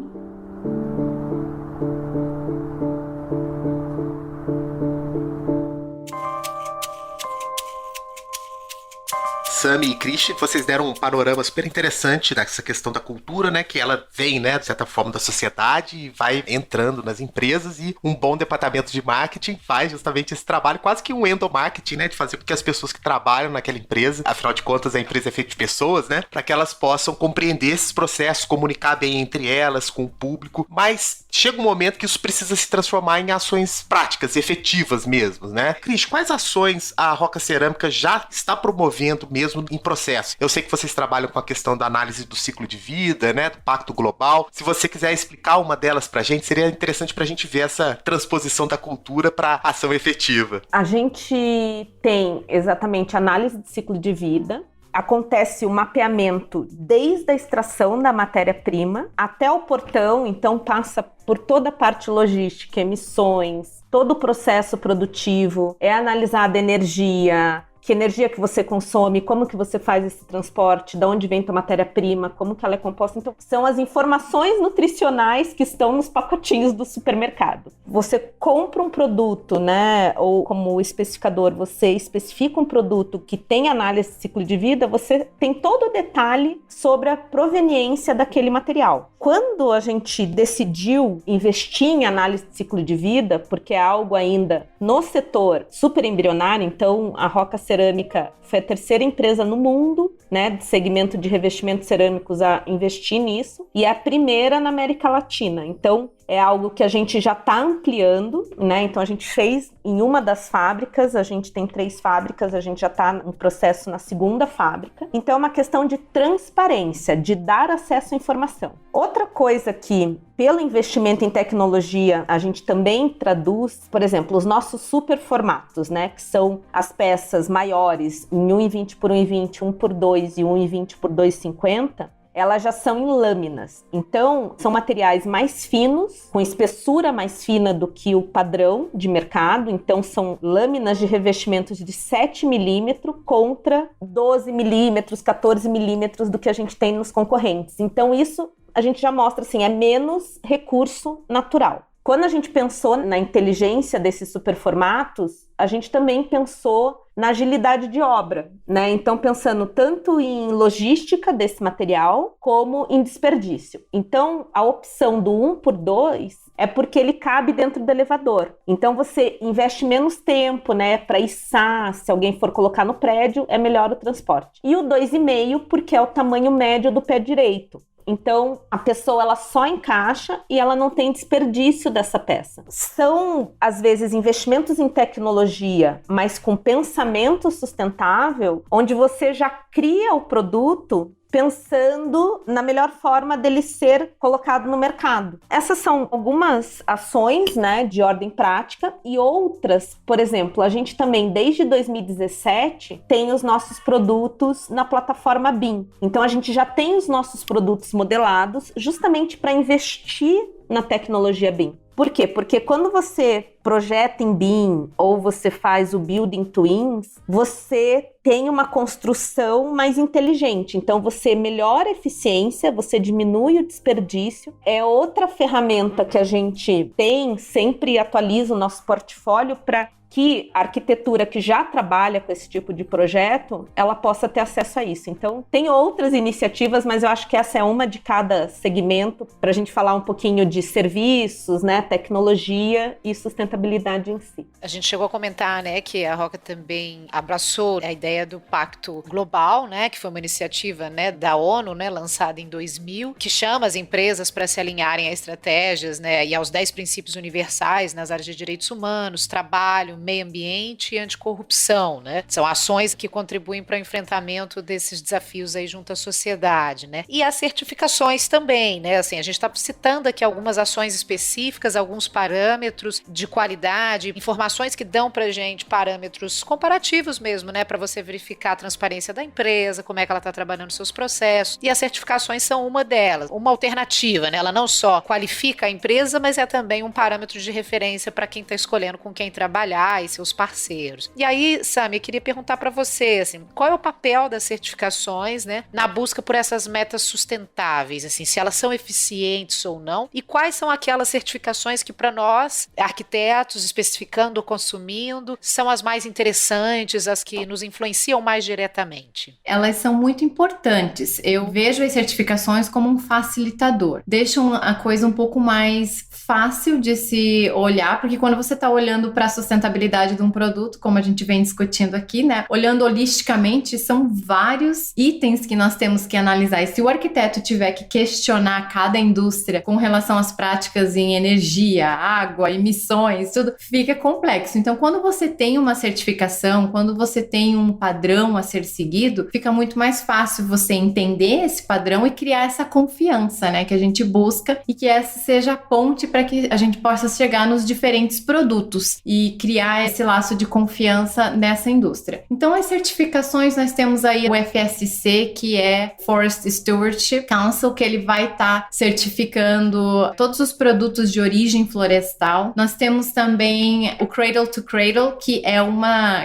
Sami e Cristi, vocês deram um panorama super interessante dessa questão da cultura, né, que ela vem, né, de certa forma da sociedade e vai entrando nas empresas, e um bom departamento de marketing faz justamente esse trabalho, quase que um endomarketing, né, de fazer com que as pessoas que trabalham naquela empresa, afinal de contas a empresa é feita de pessoas, né, para que elas possam compreender esses processos, comunicar bem entre elas, com o público, mas chega um momento que isso precisa se transformar em ações práticas, efetivas mesmo, né? Cristi, quais ações a Roca Cerâmica já está promovendo mesmo em processo? Eu sei que vocês trabalham com a questão da análise do ciclo de vida, né, do Pacto Global. Se você quiser explicar uma delas pra gente, seria interessante pra gente ver essa transposição da cultura para ação efetiva. A gente tem exatamente análise de ciclo de vida. Acontece o mapeamento desde a extração da matéria-prima até o portão, então passa por toda a parte logística, emissões, todo o processo produtivo, é analisada a energia, que energia que você consome, como que você faz esse transporte, de onde vem a matéria-prima, como que ela é composta. Então, são as informações nutricionais que estão nos pacotinhos do supermercado. Você compra um produto, né, ou como especificador, você especifica um produto que tem análise de ciclo de vida, você tem todo o detalhe sobre a proveniência daquele material. Quando a gente decidiu investir em análise de ciclo de vida, porque é algo ainda no setor super embrionário, então a Roca Cerâmica foi a terceira empresa no mundo, né, de segmento de revestimentos cerâmicos a investir nisso, e é a primeira na América Latina. Então, é algo que a gente já está ampliando, né? Então, a gente fez em uma das fábricas, a gente tem 3 fábricas, a gente já está em processo na segunda fábrica. Então, é uma questão de transparência, de dar acesso à informação. Outra coisa que, pelo investimento em tecnologia, a gente também traduz, por exemplo, os nossos super formatos, né? Que são as peças maiores em 1,20 por 1,20, 1 por 2 e 1,20 por 2,50, elas já são em lâminas. Então, são materiais mais finos, com espessura mais fina do que o padrão de mercado. Então, são lâminas de revestimentos de 7 milímetros contra 12 milímetros, 14 milímetros do que a gente tem nos concorrentes. Então, isso a gente já mostra, assim, é menos recurso natural. Quando a gente pensou na inteligência desses superformatos, a gente também pensou na agilidade de obra, né? Então, pensando tanto em logística desse material, como em desperdício. Então, a opção do 1 por 2 é porque ele cabe dentro do elevador. Então, você investe menos tempo, né? Para içar, se alguém for colocar no prédio, é melhor o transporte. E o 2,5 porque é o tamanho médio do pé direito. Então, a pessoa ela só encaixa e ela não tem desperdício dessa peça. São, às vezes, investimentos em tecnologia, mas com pensamento sustentável, onde você já cria o produto pensando na melhor forma dele ser colocado no mercado. Essas são algumas ações, né, de ordem prática, e outras, por exemplo, a gente também desde 2017 tem os nossos produtos na plataforma BIM. Então a gente já tem os nossos produtos modelados justamente para investir na tecnologia BIM. Por quê? Porque quando você projeta em BIM ou você faz o Building Twins, você tem uma construção mais inteligente. Então você melhora a eficiência, você diminui o desperdício. É outra ferramenta que a gente tem, sempre atualiza o nosso portfólio para que a arquitetura que já trabalha com esse tipo de projeto, ela possa ter acesso a isso. Então, tem outras iniciativas, mas eu acho que essa é uma de cada segmento, para a gente falar um pouquinho de serviços, né, tecnologia e sustentabilidade em si. A gente chegou a comentar, né, que a Roca também abraçou a ideia do Pacto Global, né, que foi uma iniciativa, né, da ONU, né, lançada em 2000, que chama as empresas para se alinharem a estratégias, né, e aos 10 princípios universais nas áreas de direitos humanos, trabalho, meio ambiente e anticorrupção, né? São ações que contribuem para o enfrentamento desses desafios aí junto à sociedade, né? E as certificações também, né? Assim, a gente está citando aqui algumas ações específicas, alguns parâmetros de qualidade, informações que dão para a gente parâmetros comparativos mesmo, né? Para você verificar a transparência da empresa, como é que ela está trabalhando seus processos. E as certificações são uma delas, uma alternativa, né? Ela não só qualifica a empresa, mas é também um parâmetro de referência para quem está escolhendo com quem trabalhar e seus parceiros. E aí, Sami, eu queria perguntar para você, assim, qual é o papel das certificações, né, na busca por essas metas sustentáveis, assim, se elas são eficientes ou não, e quais são aquelas certificações que para nós, arquitetos, especificando ou consumindo, são as mais interessantes, as que nos influenciam mais diretamente? Elas são muito importantes. Eu vejo as certificações como um facilitador. Deixam a coisa um pouco mais fácil de se olhar, porque quando você está olhando para a sustentabilidade de um produto, como a gente vem discutindo aqui, né? Olhando holisticamente, são vários itens que nós temos que analisar. E se o arquiteto tiver que questionar cada indústria com relação às práticas em energia, água, emissões, tudo, fica complexo. Então, quando você tem uma certificação, quando você tem um padrão a ser seguido, fica muito mais fácil você entender esse padrão e criar essa confiança, né? Que a gente busca e que essa seja a ponte para que a gente possa chegar nos diferentes produtos e criar esse laço de confiança nessa indústria. Então, as certificações, nós temos aí o FSC, que é Forest Stewardship Council, que ele vai estar certificando todos os produtos de origem florestal. Nós temos também o Cradle to Cradle, que é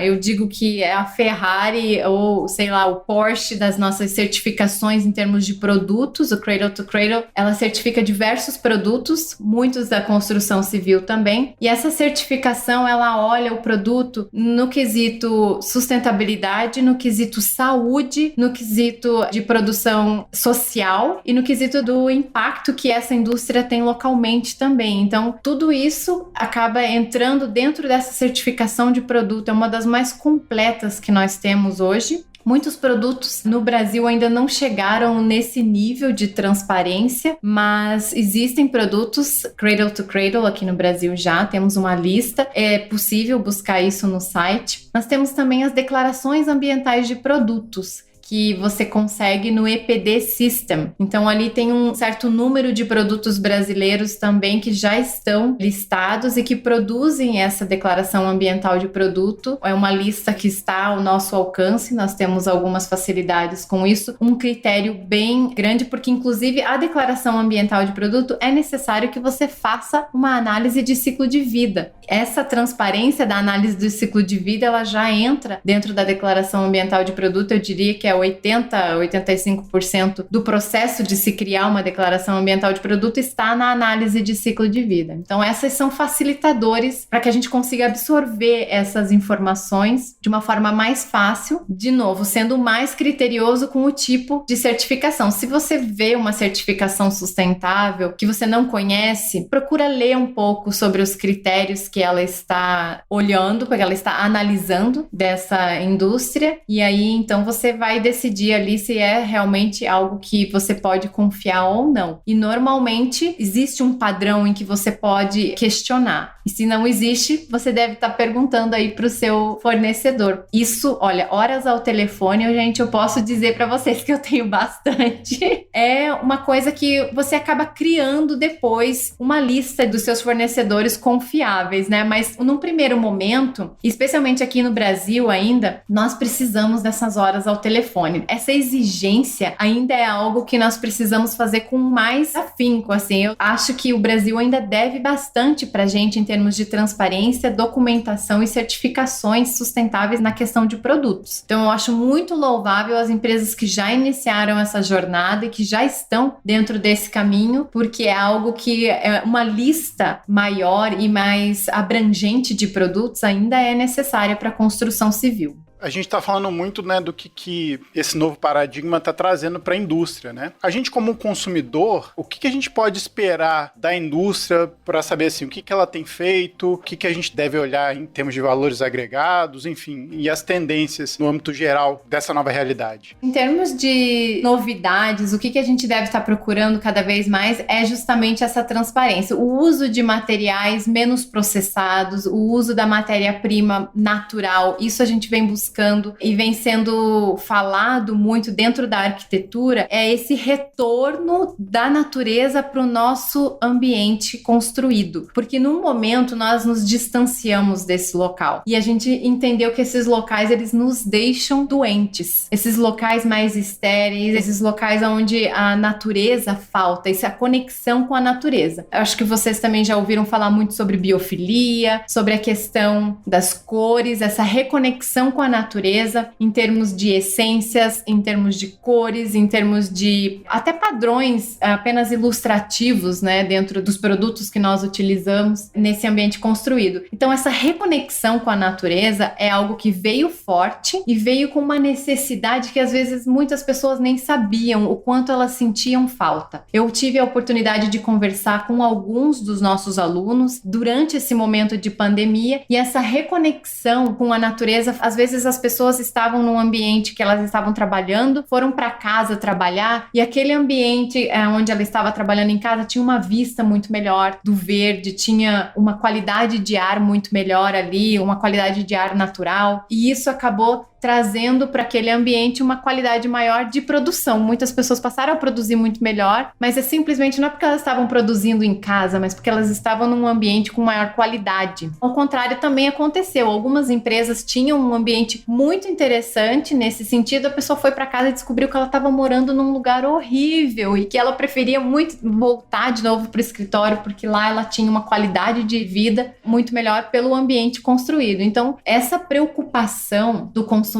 eu digo que é a Ferrari ou, sei lá, o Porsche das nossas certificações em termos de produtos. O Cradle to Cradle, ela certifica diversos produtos, muitos da construção civil também, e essa certificação, ela olha o produto no quesito sustentabilidade, no quesito saúde, no quesito de produção social e no quesito do impacto que essa indústria tem localmente também. Então, tudo isso acaba entrando dentro dessa certificação de produto. É uma das mais completas que nós temos hoje. Muitos produtos no Brasil ainda não chegaram nesse nível de transparência, mas existem produtos Cradle to Cradle aqui no Brasil já, temos uma lista, é possível buscar isso no site. Nós temos também as declarações ambientais de produtos, que você consegue no EPD System. Então, ali tem um certo número de produtos brasileiros também que já estão listados e que produzem essa declaração ambiental de produto. É uma lista que está ao nosso alcance, nós temos algumas facilidades com isso. Um critério bem grande, porque inclusive a declaração ambiental de produto é necessário que você faça uma análise de ciclo de vida. Essa transparência da análise do ciclo de vida, ela já entra dentro da declaração ambiental de produto. Eu diria que é 85% do processo de se criar uma declaração ambiental de produto está na análise de ciclo de vida. Então, essas são facilitadores para que a gente consiga absorver essas informações de uma forma mais fácil, de novo, sendo mais criterioso com o tipo de certificação. Se você vê uma certificação sustentável que você não conhece, procura ler um pouco sobre os critérios que ela está olhando, porque ela está analisando dessa indústria, e aí, então, você vai decidir ali se é realmente algo que você pode confiar ou não. E normalmente existe um padrão em que você pode questionar. E se não existe, você deve estar perguntando aí para o seu fornecedor. Isso, olha, horas ao telefone, eu posso dizer para vocês que eu tenho bastante. É uma coisa que você acaba criando depois uma lista dos seus fornecedores confiáveis, né? Mas num primeiro momento, especialmente aqui no Brasil ainda, nós precisamos dessas horas ao telefone. Essa exigência ainda é algo que nós precisamos fazer com mais afinco, assim. Eu acho que o Brasil ainda deve bastante pra gente em termos de transparência, documentação e certificações sustentáveis na questão de produtos. Então, eu acho muito louvável as empresas que já iniciaram essa jornada e que já estão dentro desse caminho, porque é algo que é uma lista maior e mais abrangente de produtos ainda é necessária para a construção civil. A gente está falando muito, né, do que esse novo paradigma está trazendo para a indústria, né? A gente, como consumidor, o que a gente pode esperar da indústria para saber assim, o que ela tem feito, o que a gente deve olhar em termos de valores agregados, enfim, e as tendências no âmbito geral dessa nova realidade? Em termos de novidades, o que a gente deve estar procurando cada vez mais é justamente essa transparência. O uso de materiais menos processados, o uso da matéria-prima natural, isso a gente vem buscando e vem sendo falado muito dentro da arquitetura, é esse retorno da natureza para o nosso ambiente construído. Porque num momento nós nos distanciamos desse local e a gente entendeu que esses locais eles nos deixam doentes. Esses locais mais estéreis, esses locais onde a natureza falta, essa conexão com a natureza. Eu acho que vocês também já ouviram falar muito sobre biofilia, sobre a questão das cores, essa reconexão com a natureza, em termos de essências, em termos de cores, em termos de até padrões apenas ilustrativos, né, dentro dos produtos que nós utilizamos nesse ambiente construído. Então, essa reconexão com a natureza é algo que veio forte e veio com uma necessidade que às vezes muitas pessoas nem sabiam o quanto elas sentiam falta. Eu tive a oportunidade de conversar com alguns dos nossos alunos durante esse momento de pandemia e essa reconexão com a natureza, às vezes as pessoas estavam num ambiente que elas estavam trabalhando, foram para casa trabalhar e aquele ambiente onde ela estava trabalhando em casa tinha uma vista muito melhor do verde, tinha uma qualidade de ar muito melhor ali, uma qualidade de ar natural, e isso acabou trazendo para aquele ambiente uma qualidade maior de produção. Muitas pessoas passaram a produzir muito melhor, mas simplesmente não é porque elas estavam produzindo em casa, mas porque elas estavam num ambiente com maior qualidade. Ao contrário, também aconteceu. Algumas empresas tinham um ambiente muito interessante nesse sentido, a pessoa foi para casa e descobriu que ela estava morando num lugar horrível e que ela preferia muito voltar de novo para o escritório, porque lá ela tinha uma qualidade de vida muito melhor pelo ambiente construído. Então, essa preocupação do consumidor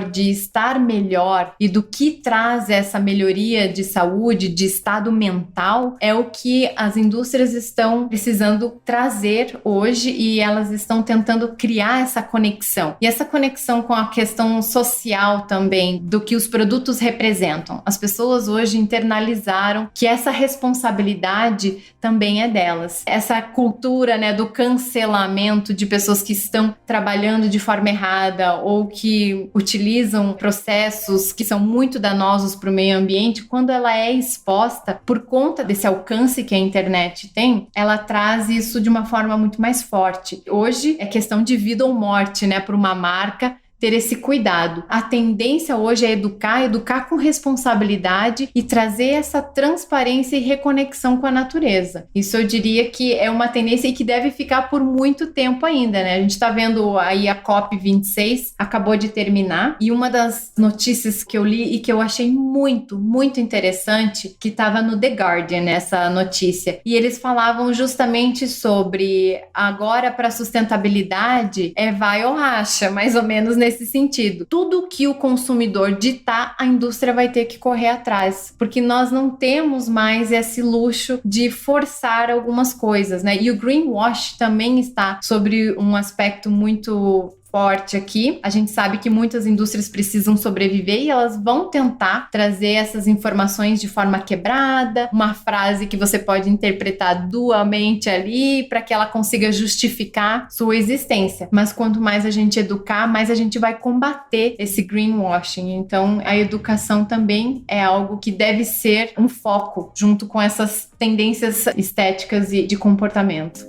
de estar melhor e do que traz essa melhoria de saúde, de estado mental, é o que as indústrias estão precisando trazer hoje e elas estão tentando criar essa conexão. E essa conexão com a questão social também, do que os produtos representam. As pessoas hoje internalizaram que essa responsabilidade também é delas. Essa cultura, né, do cancelamento de pessoas que estão trabalhando de forma errada ou que utilizam processos que são muito danosos para o meio ambiente, quando ela é exposta por conta desse alcance que a internet tem, ela traz isso de uma forma muito mais forte. Hoje é questão de vida ou morte, né, para uma marca ter esse cuidado. A tendência hoje é educar com responsabilidade e trazer essa transparência e reconexão com a natureza. Isso eu diria que é uma tendência e que deve ficar por muito tempo ainda, né? A gente está vendo aí a COP26, acabou de terminar, e uma das notícias que eu li e que eu achei muito, muito interessante, que estava no The Guardian, essa notícia, e eles falavam justamente sobre agora para sustentabilidade vai ou racha, mais ou menos nesse sentido. Tudo que o consumidor ditar, a indústria vai ter que correr atrás, porque nós não temos mais esse luxo de forçar algumas coisas, né? E o greenwash também está sobre um aspecto muito forte aqui. A gente sabe que muitas indústrias precisam sobreviver e elas vão tentar trazer essas informações de forma quebrada, uma frase que você pode interpretar dualmente ali para que ela consiga justificar sua existência. Mas quanto mais a gente educar, mais a gente vai combater esse greenwashing. Então, a educação também é algo que deve ser um foco junto com essas tendências estéticas e de comportamento.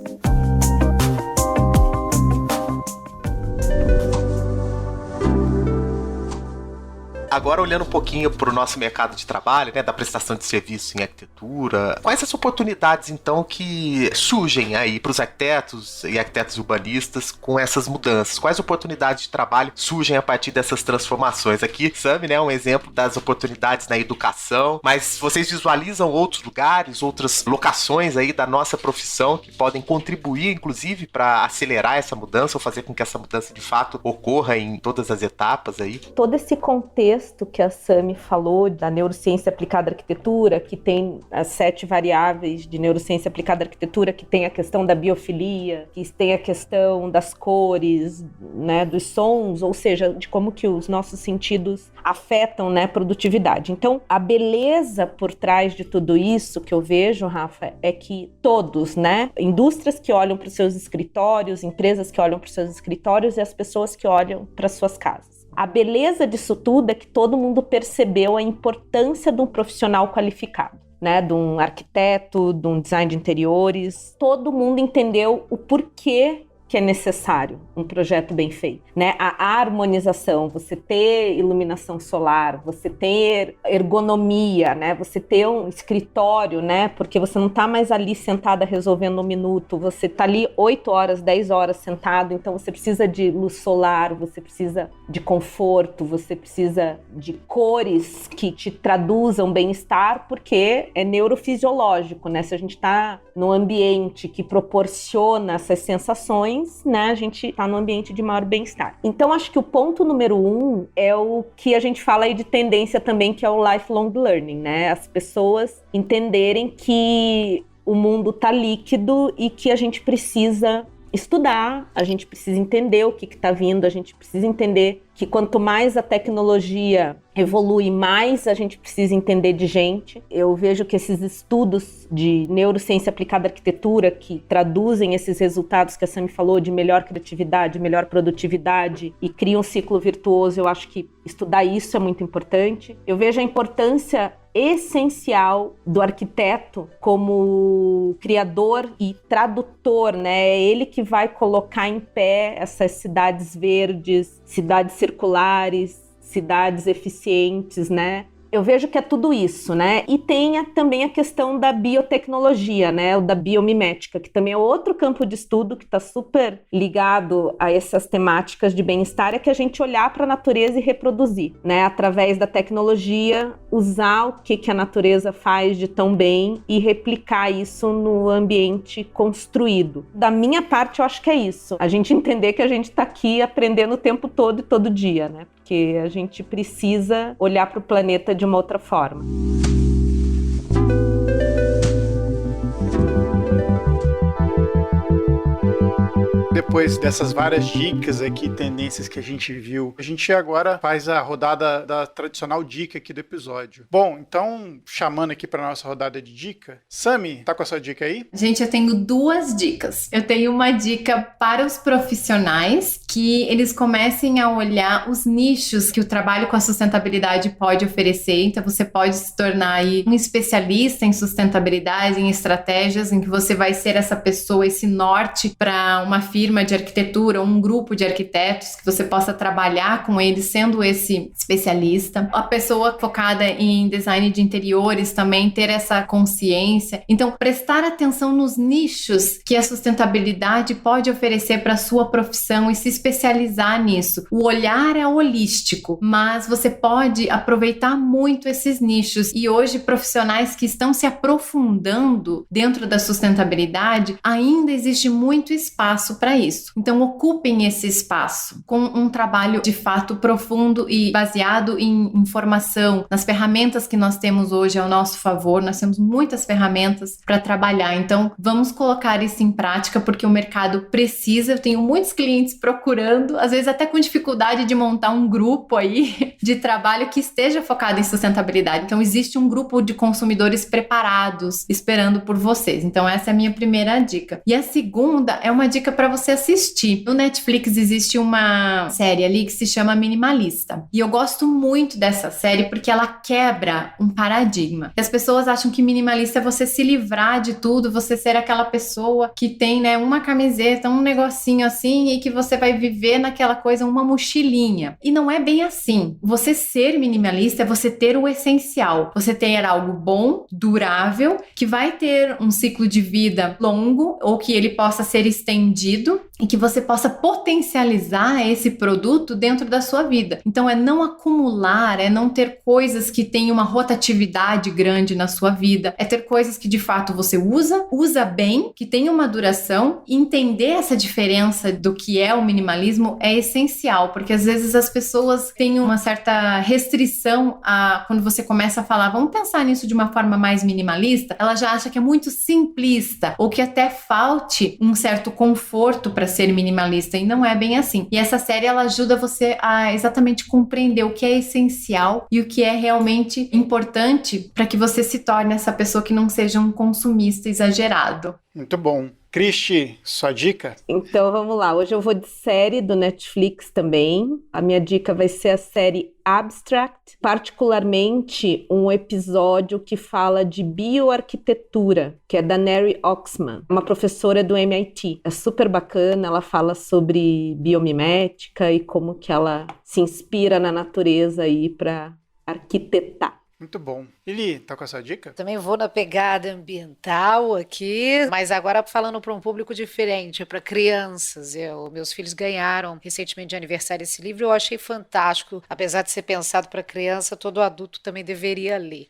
Agora, olhando um pouquinho para o nosso mercado de trabalho, né, da prestação de serviço em arquitetura, quais as oportunidades, então, que surgem aí para os arquitetos e arquitetos urbanistas com essas mudanças? Quais oportunidades de trabalho surgem a partir dessas transformações? Aqui, Sami, né, é um exemplo das oportunidades na educação, mas vocês visualizam outros lugares, outras locações aí da nossa profissão que podem contribuir, inclusive, para acelerar essa mudança ou fazer com que essa mudança, de fato, ocorra em todas as etapas aí? Todo esse contexto que a Sami falou da neurociência aplicada à arquitetura, que tem as 7 variáveis de neurociência aplicada à arquitetura, que tem a questão da biofilia, que tem a questão das cores, né, dos sons, ou seja, de como que os nossos sentidos afetam, né, a produtividade. Então, a beleza por trás de tudo isso que eu vejo, Rafa, é que todos, né, indústrias que olham para os seus escritórios, empresas que olham para os seus escritórios e as pessoas que olham para as suas casas. A beleza disso tudo é que todo mundo percebeu a importância de um profissional qualificado, né? De um arquiteto, de um design de interiores. Todo mundo entendeu o porquê que é necessário um projeto bem feito, né? A harmonização, você ter iluminação solar, você ter ergonomia, né? Você ter um escritório, né? Porque você não tá mais ali sentada resolvendo um minuto, você tá ali 8 horas, 10 horas sentado, então você precisa de luz solar, você precisa de conforto, você precisa de cores que te traduzam bem-estar, porque é neurofisiológico, né? Se a gente tá num ambiente que proporciona essas sensações, né, a gente está num ambiente de maior bem-estar. Então, acho que o ponto número 1 é o que a gente fala aí de tendência também, que é o lifelong learning, né? As pessoas entenderem que o mundo está líquido e que a gente precisa estudar, a gente precisa entender o que está vindo, a gente precisa entender que quanto mais a tecnologia evolui, mais a gente precisa entender de gente. Eu vejo que esses estudos de neurociência aplicada à arquitetura, que traduzem esses resultados que a Sami falou, de melhor criatividade, melhor produtividade, e criam um ciclo virtuoso, eu acho que estudar isso é muito importante. Eu vejo a importância essencial do arquiteto como criador e tradutor, né? É ele que vai colocar em pé essas cidades verdes, cidades circulares, cidades eficientes, né? Eu vejo que é tudo isso, né? E tem também a questão da biotecnologia, né? O da biomimética, que também é outro campo de estudo que está super ligado a essas temáticas de bem-estar, é que a gente olhar para a natureza e reproduzir, né? Através da tecnologia, usar o que a natureza faz de tão bem e replicar isso no ambiente construído. Da minha parte, eu acho que é isso. A gente entender que a gente está aqui aprendendo o tempo todo e todo dia, né? Porque a gente precisa olhar para o planeta de uma outra forma. Depois dessas várias dicas aqui, tendências que a gente viu, a gente agora faz a rodada da tradicional dica aqui do episódio. Bom, então, chamando aqui para nossa rodada de dica, Sami, tá com a sua dica aí? Gente, eu tenho 2 dicas. Eu tenho uma dica para os profissionais, que eles comecem a olhar os nichos que o trabalho com a sustentabilidade pode oferecer. Então, você pode se tornar aí um especialista em sustentabilidade, em estratégias, em que você vai ser essa pessoa, esse norte para uma firma de arquitetura, um grupo de arquitetos, que você possa trabalhar com eles sendo esse especialista. A pessoa focada em design de interiores também ter essa consciência. Então, prestar atenção nos nichos que a sustentabilidade pode oferecer para a sua profissão e se especializar nisso. O olhar é holístico, mas você pode aproveitar muito esses nichos. E hoje, profissionais que estão se aprofundando dentro da sustentabilidade, ainda existe muito espaço para isso. Então, ocupem esse espaço com um trabalho de fato profundo e baseado em informação, nas ferramentas que nós temos hoje ao nosso favor. Nós temos muitas ferramentas para trabalhar. Então, vamos colocar isso em prática, porque o mercado precisa. Eu tenho muitos clientes procurando procurando, às vezes até com dificuldade de montar um grupo aí de trabalho que esteja focado em sustentabilidade. Então, existe um grupo de consumidores preparados esperando por vocês. Então, essa é a minha primeira dica. E a segunda é uma dica para você assistir. No Netflix existe uma série ali que se chama Minimalista. E eu gosto muito dessa série porque ela quebra um paradigma. As pessoas acham que minimalista é você se livrar de tudo, você ser aquela pessoa que tem, né, uma camiseta, um negocinho assim e que você vai viver naquela coisa, uma mochilinha. E não é bem assim. Você ser minimalista é você ter o essencial. Você ter algo bom, durável, que vai ter um ciclo de vida longo ou que ele possa ser estendido e que você possa potencializar esse produto dentro da sua vida. Então é não acumular, é não ter coisas que têm uma rotatividade grande na sua vida, é ter coisas que de fato você usa bem, que tem uma duração, e entender essa diferença do que é o minimalismo é essencial, porque às vezes as pessoas têm uma certa restrição quando você começa a falar, vamos pensar nisso de uma forma mais minimalista, ela já acha que é muito simplista, ou que até falte um certo conforto para ser minimalista, e não é bem assim. E essa série, ela ajuda você a exatamente compreender o que é essencial e o que é realmente importante para que você se torne essa pessoa que não seja um consumista exagerado. Muito bom. Cristi, sua dica? Então vamos lá, hoje eu vou de série do Netflix também. A minha dica vai ser a série Abstract, particularmente um episódio que fala de bioarquitetura, que é da Neri Oxman, uma professora do MIT. É super bacana, ela fala sobre biomimética e como que ela se inspira na natureza aí para arquitetar. Muito bom. Lili, tá com a sua dica? Também vou na pegada ambiental aqui, mas agora falando para um público diferente, para crianças. Meus filhos ganharam recentemente de aniversário esse livro, eu achei fantástico. Apesar de ser pensado para criança, todo adulto também deveria ler.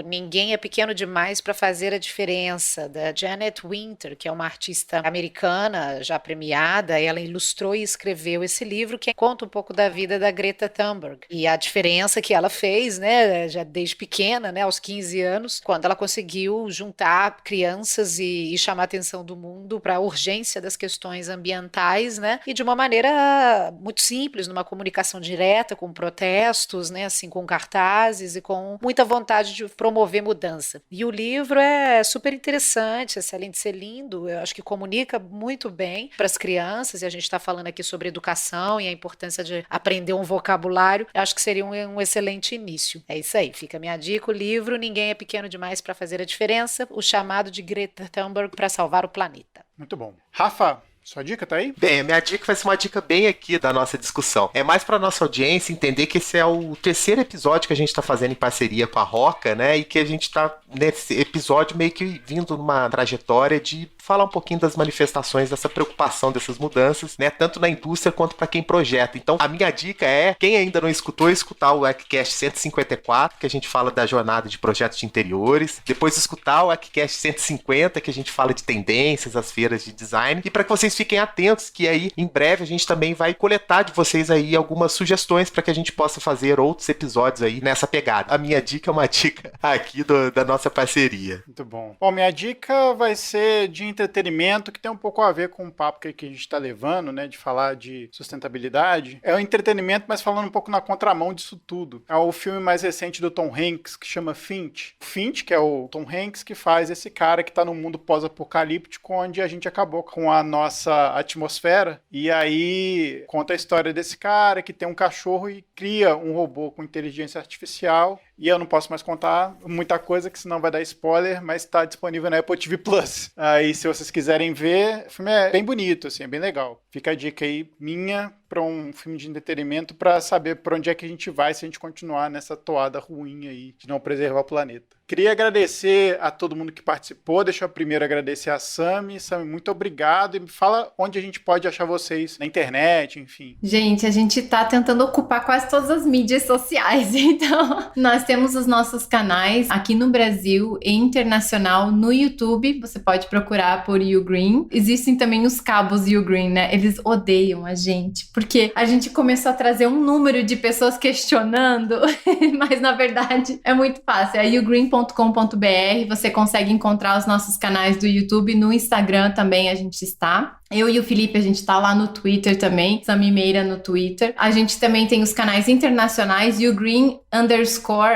Ninguém é pequeno demais para fazer a diferença, da Janet Winter, que é uma artista americana já premiada. Ela ilustrou e escreveu esse livro que conta um pouco da vida da Greta Thunberg e a diferença que ela fez, né, já desde pequena, né, aos 15 anos, quando ela conseguiu juntar crianças e chamar a atenção do mundo para a urgência das questões ambientais, né, e de uma maneira muito simples, numa comunicação direta, com protestos, né, assim, com cartazes e com muita vontade de promover mudança. E o livro é super interessante, além de ser lindo, eu acho que comunica muito bem para as crianças, e a gente está falando aqui sobre educação e a importância de aprender um vocabulário, eu acho que seria um excelente início. É isso aí, fica a minha dica, o livro Ninguém é Pequeno Demais para Fazer a Diferença, o chamado de Greta Thunberg para salvar o planeta. Muito bom. Rafa, sua dica tá aí? Bem, a minha dica vai ser uma dica bem aqui da nossa discussão. É mais para nossa audiência entender que esse é o terceiro episódio que a gente está fazendo em parceria com a Roca, né? E que a gente está nesse episódio meio que vindo numa trajetória de falar um pouquinho das manifestações dessa preocupação dessas mudanças, né? Tanto na indústria quanto para quem projeta. Então, a minha dica é, quem ainda não escutou, escutar o Eccast 154, que a gente fala da jornada de projetos de interiores. Depois escutar o Eccast 150, que a gente fala de tendências, as feiras de design. E para que vocês fiquem atentos, que aí em breve a gente também vai coletar de vocês aí algumas sugestões para que a gente possa fazer outros episódios aí nessa pegada. A minha dica é uma dica aqui da nossa parceria. Muito bom. Bom, minha dica vai ser de entretenimento, que tem um pouco a ver com o papo que a gente está levando, né, de falar de sustentabilidade. É o entretenimento, mas falando um pouco na contramão disso tudo. É o filme mais recente do Tom Hanks, que chama Finch. Finch, que é o Tom Hanks, que faz esse cara que está no mundo pós-apocalíptico, onde a gente acabou com a nossa atmosfera, e aí conta a história desse cara que tem um cachorro e cria um robô com inteligência artificial, e eu não posso mais contar muita coisa, que senão vai dar spoiler, mas está disponível na Apple TV Plus. Aí, se vocês quiserem ver, o filme é bem bonito, assim, é bem legal. Fica a dica aí minha para um filme de entretenimento, para saber para onde é que a gente vai se a gente continuar nessa toada ruim aí de não preservar o planeta. Queria agradecer a todo mundo que participou. Deixa eu primeiro agradecer a Sami. Sami, muito obrigado. E me fala onde a gente pode achar vocês na internet, enfim. Gente, a gente tá tentando ocupar quase todas as mídias sociais. Então, nós temos os nossos canais aqui no Brasil e internacional no YouTube. Você pode procurar por YouGreen. Existem também os cabos YouGreen, né? Eles odeiam a gente, porque a gente começou a trazer um número de pessoas questionando, mas na verdade é muito fácil. É YouGreen.com.br, você consegue encontrar os nossos canais do YouTube, no Instagram também a gente está. Eu e o Felipe, a gente tá lá no Twitter também, Sami Meira no Twitter. A gente também tem os canais internacionais, YouGreen_,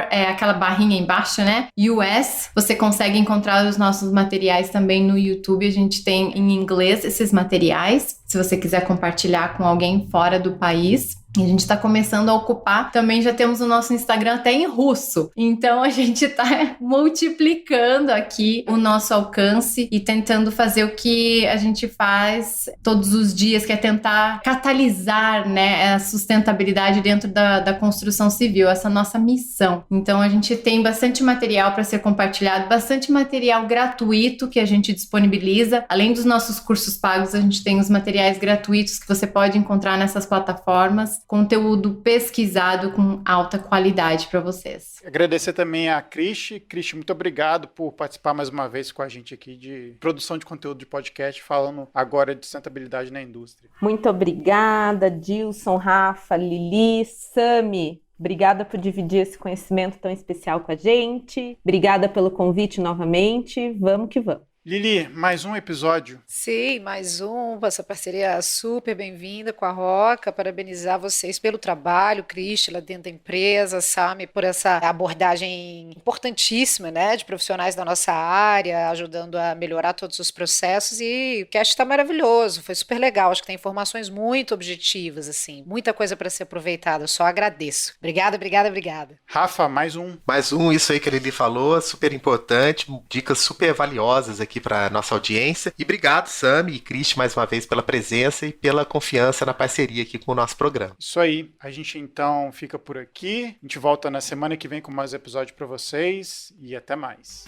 é aquela barrinha embaixo, né? US. Você consegue encontrar os nossos materiais também no YouTube. A gente tem em inglês esses materiais, se você quiser compartilhar com alguém fora do país. E a gente está começando a ocupar, também já temos o nosso Instagram até em russo. Então a gente está multiplicando aqui o nosso alcance e tentando fazer o que a gente faz todos os dias, que é tentar catalisar, né, a sustentabilidade dentro da construção civil, essa nossa missão. Então a gente tem bastante material para ser compartilhado, bastante material gratuito que a gente disponibiliza. Além dos nossos cursos pagos, a gente tem os materiais gratuitos que você pode encontrar nessas plataformas. Conteúdo pesquisado com alta qualidade para vocês. Agradecer também a Cristi. Cristi, muito obrigado por participar mais uma vez com a gente aqui de produção de conteúdo de podcast, falando agora de sustentabilidade na indústria. Muito obrigada, Dilson, Rafa, Lili, Sami. Obrigada por dividir esse conhecimento tão especial com a gente. Obrigada pelo convite novamente. Vamos que vamos. Lili, mais um episódio. Sim, mais um. Essa parceria super bem-vinda com a Roca. Parabenizar vocês pelo trabalho, Cristi, lá dentro da empresa, Sami, por essa abordagem importantíssima, né, de profissionais da nossa área, ajudando a melhorar todos os processos. E o cast está maravilhoso, foi super legal. Acho que tem informações muito objetivas, assim, muita coisa para ser aproveitada. Eu só agradeço. Obrigada, obrigada, obrigada. Rafa, mais um. Mais um, isso aí que a Lili falou, super importante, dicas super valiosas aqui para nossa audiência. E obrigado, Sami e Cristi, mais uma vez pela presença e pela confiança na parceria aqui com o nosso programa. Isso aí. A gente então fica por aqui. A gente volta na semana que vem com mais episódios para vocês e até mais.